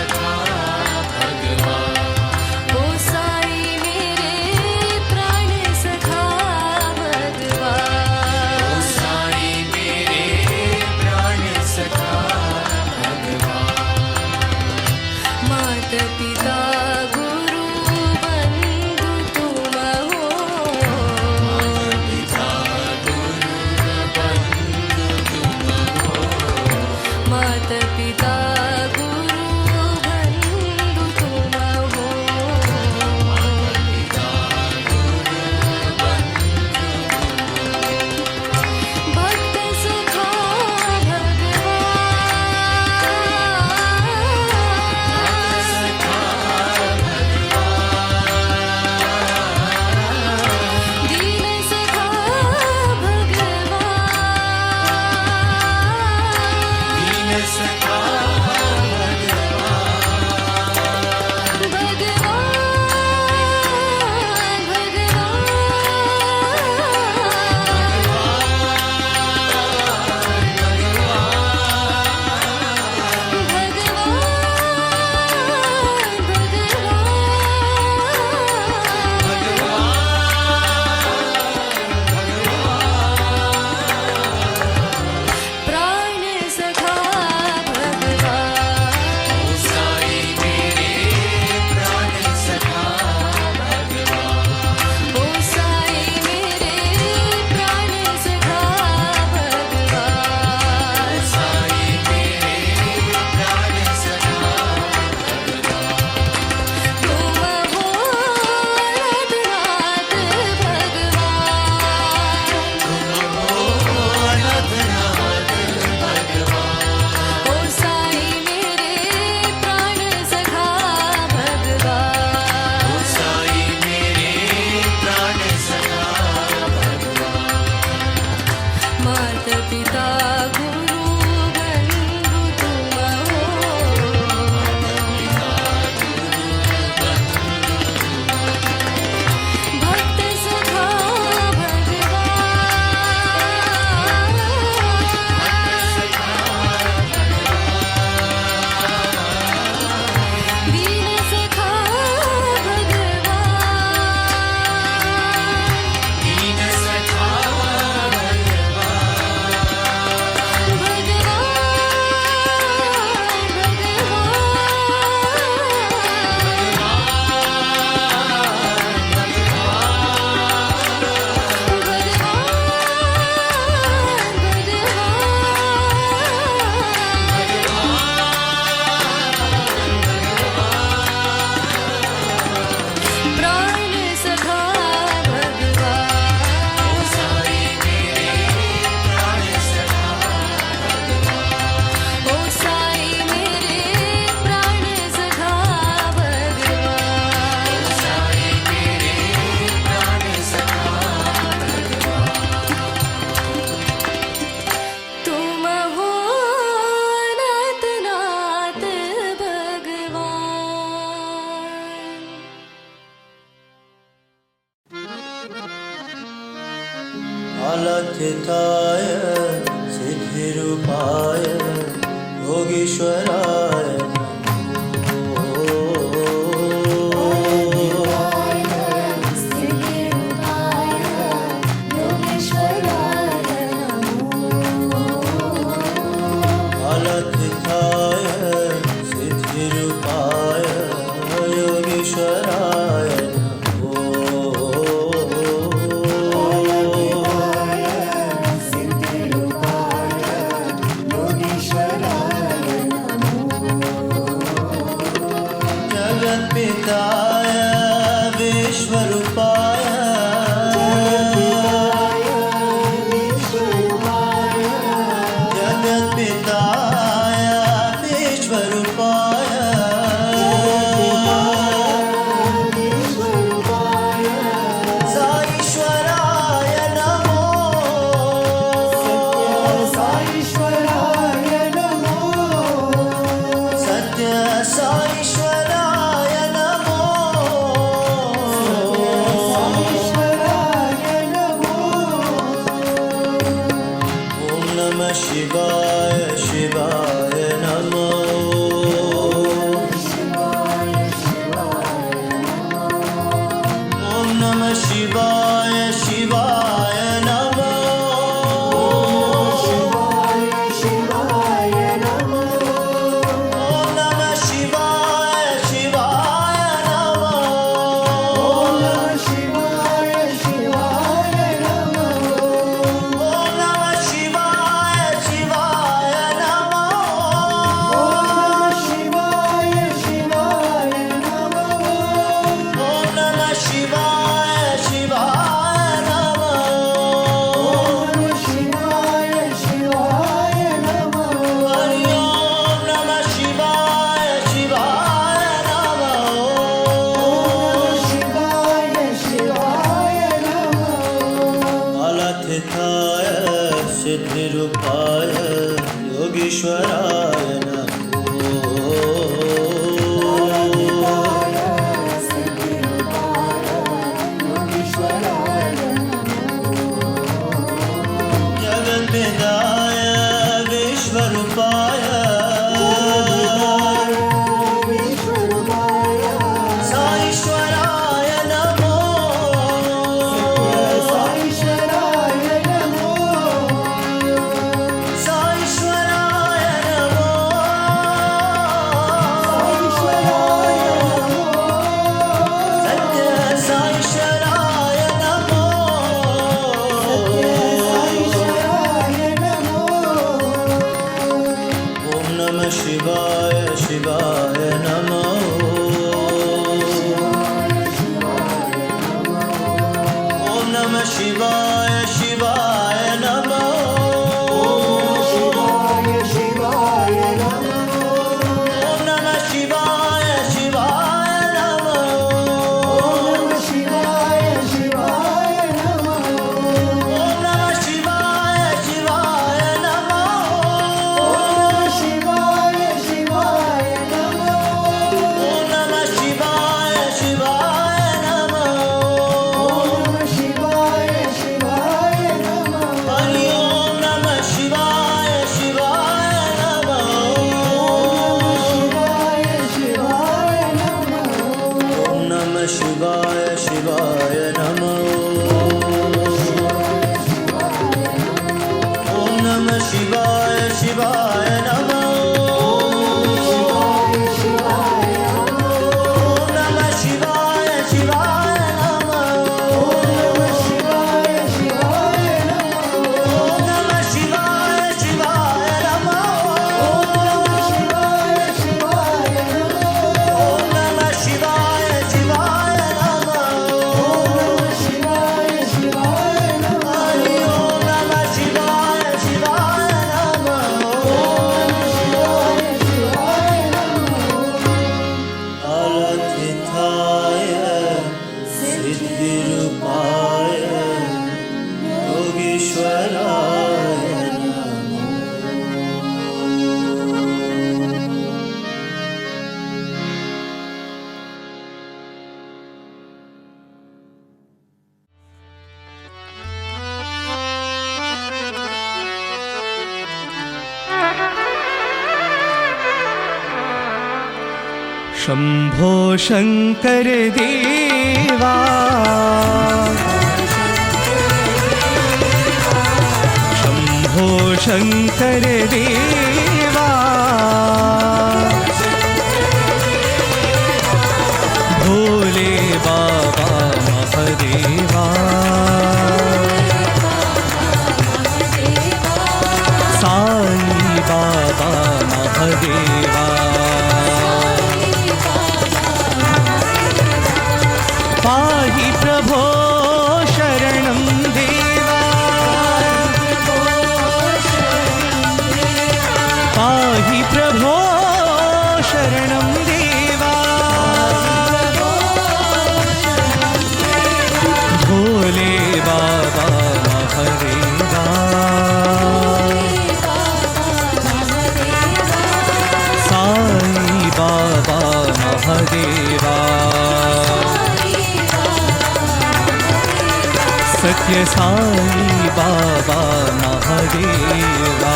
सखा भगवान ओ साई मेरे प्राण सखा भगवान ओ साई मेरे प्राण सखा भगवान माता पिता गुरु बंधु तुम हो पिता गुरु बंधु तुम हो माता पिता गुरु बंधु तुम हो पिता गुरु बंधु भक्त सखा भगवान सखा दीन सखा भगवान दीन सखा प्राण सखा भगवान साई मेरे प्राण सखा भगवान ओ साई मेरे प्राण सखा भगवान साई मेरे प्राण सखा तुम हो नाथ भगवान ओ साई मेरे प्राण सखा भगवान साई मेरे प्राण सखा माता पिता गुरु बंधु तुम हो भक्त सखा भगवान दीन सखा भगवान दीन सखा प्राण सखा भगवान साई मेरे प्राण सखा ओ साई मेरे प्राण सखा भगवान साई मेरे प्राण सखा तुम हो नाथ नाथ भगवान अलथिताय सिद्धिरूपाय योगीश्वराय अलथिताय सिद्धिरूपाय योगीश्वराय जगत्पिताय विश्वरूपाय जगत्पिताय विश्वरूपाय साईश्वराय नमो सत्य साईश्वराय नमो ॐ नमः शिवाय शिवाय नमो योगीश्वराय जगद्विदाय विश्वरूपाय साईश्वराय नमो साईश्वराय नमो सत्य साईश्वराय नमो ओम नमः शिवाय शिवाय नमो ओम नमः शिवाय शिवाय नमो ओम नमः शिवाय शिवाय नमो ओम नमः शिवाय शिवाय नमो ओम नमः शिवाय शिवाय नमो ओम नमः शिवाय शिवाय नमो हरि ओम नमः शिवाय शिवाय नमो ओम नमः शिवाय शिवाय नमो ओम नमः शिवाय शिवाय नमो ओम नमः शिवाय शिवाय नमो ओम नमः शिवाय शिवाय नमो ओम नमः शिवाय शिवाय नमो हरि ओम नमः शिवाय शिवाय नमो अलथिताय सिद्धिरूपाय योगीश्वराय नमो शम्भो शङ्कर देवा शम्भो शङ्कर देवा भोले बाबा महादेवा साई बाबा महादेवा पाहि प्रभो शरणं देवा पाहि प्रभो शरणं देवा भोले बाबा महादेवा साई बाबा महादेवा सत्य साई बाबा महादेवा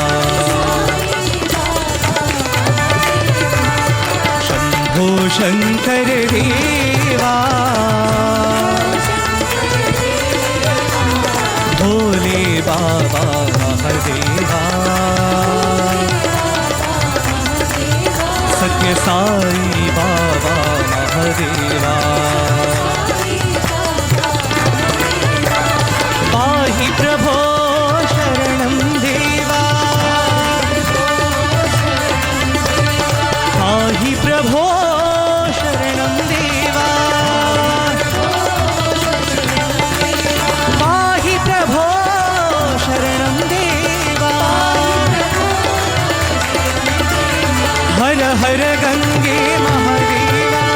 शंभो शंकर देवा भोले बाबा महादेवा सत्य साई बाबा महादेवा पाहि प्रभो शरणं देवा पाहि प्रभो शरणं देवा पाहि प्रभो शरणं देवा हर हर गंगे महादेवा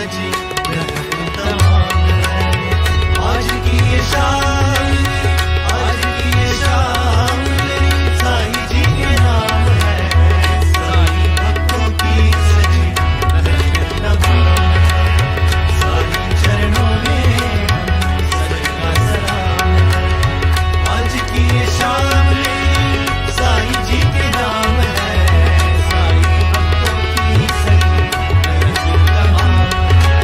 सजी रहमत तमाम है। आज की ये शाम, आज की ये शाम साईं जी के नाम है। साईं भक्तों की सजी रहमत तमाम है। साईं चरणों में सजदा सलाम है। आज की ये शाम साईं जी के नाम है। साईं भक्तों की सजी रहमत तमाम है।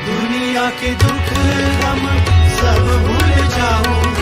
दुनिया के दुख हम सब भूल जाऊं।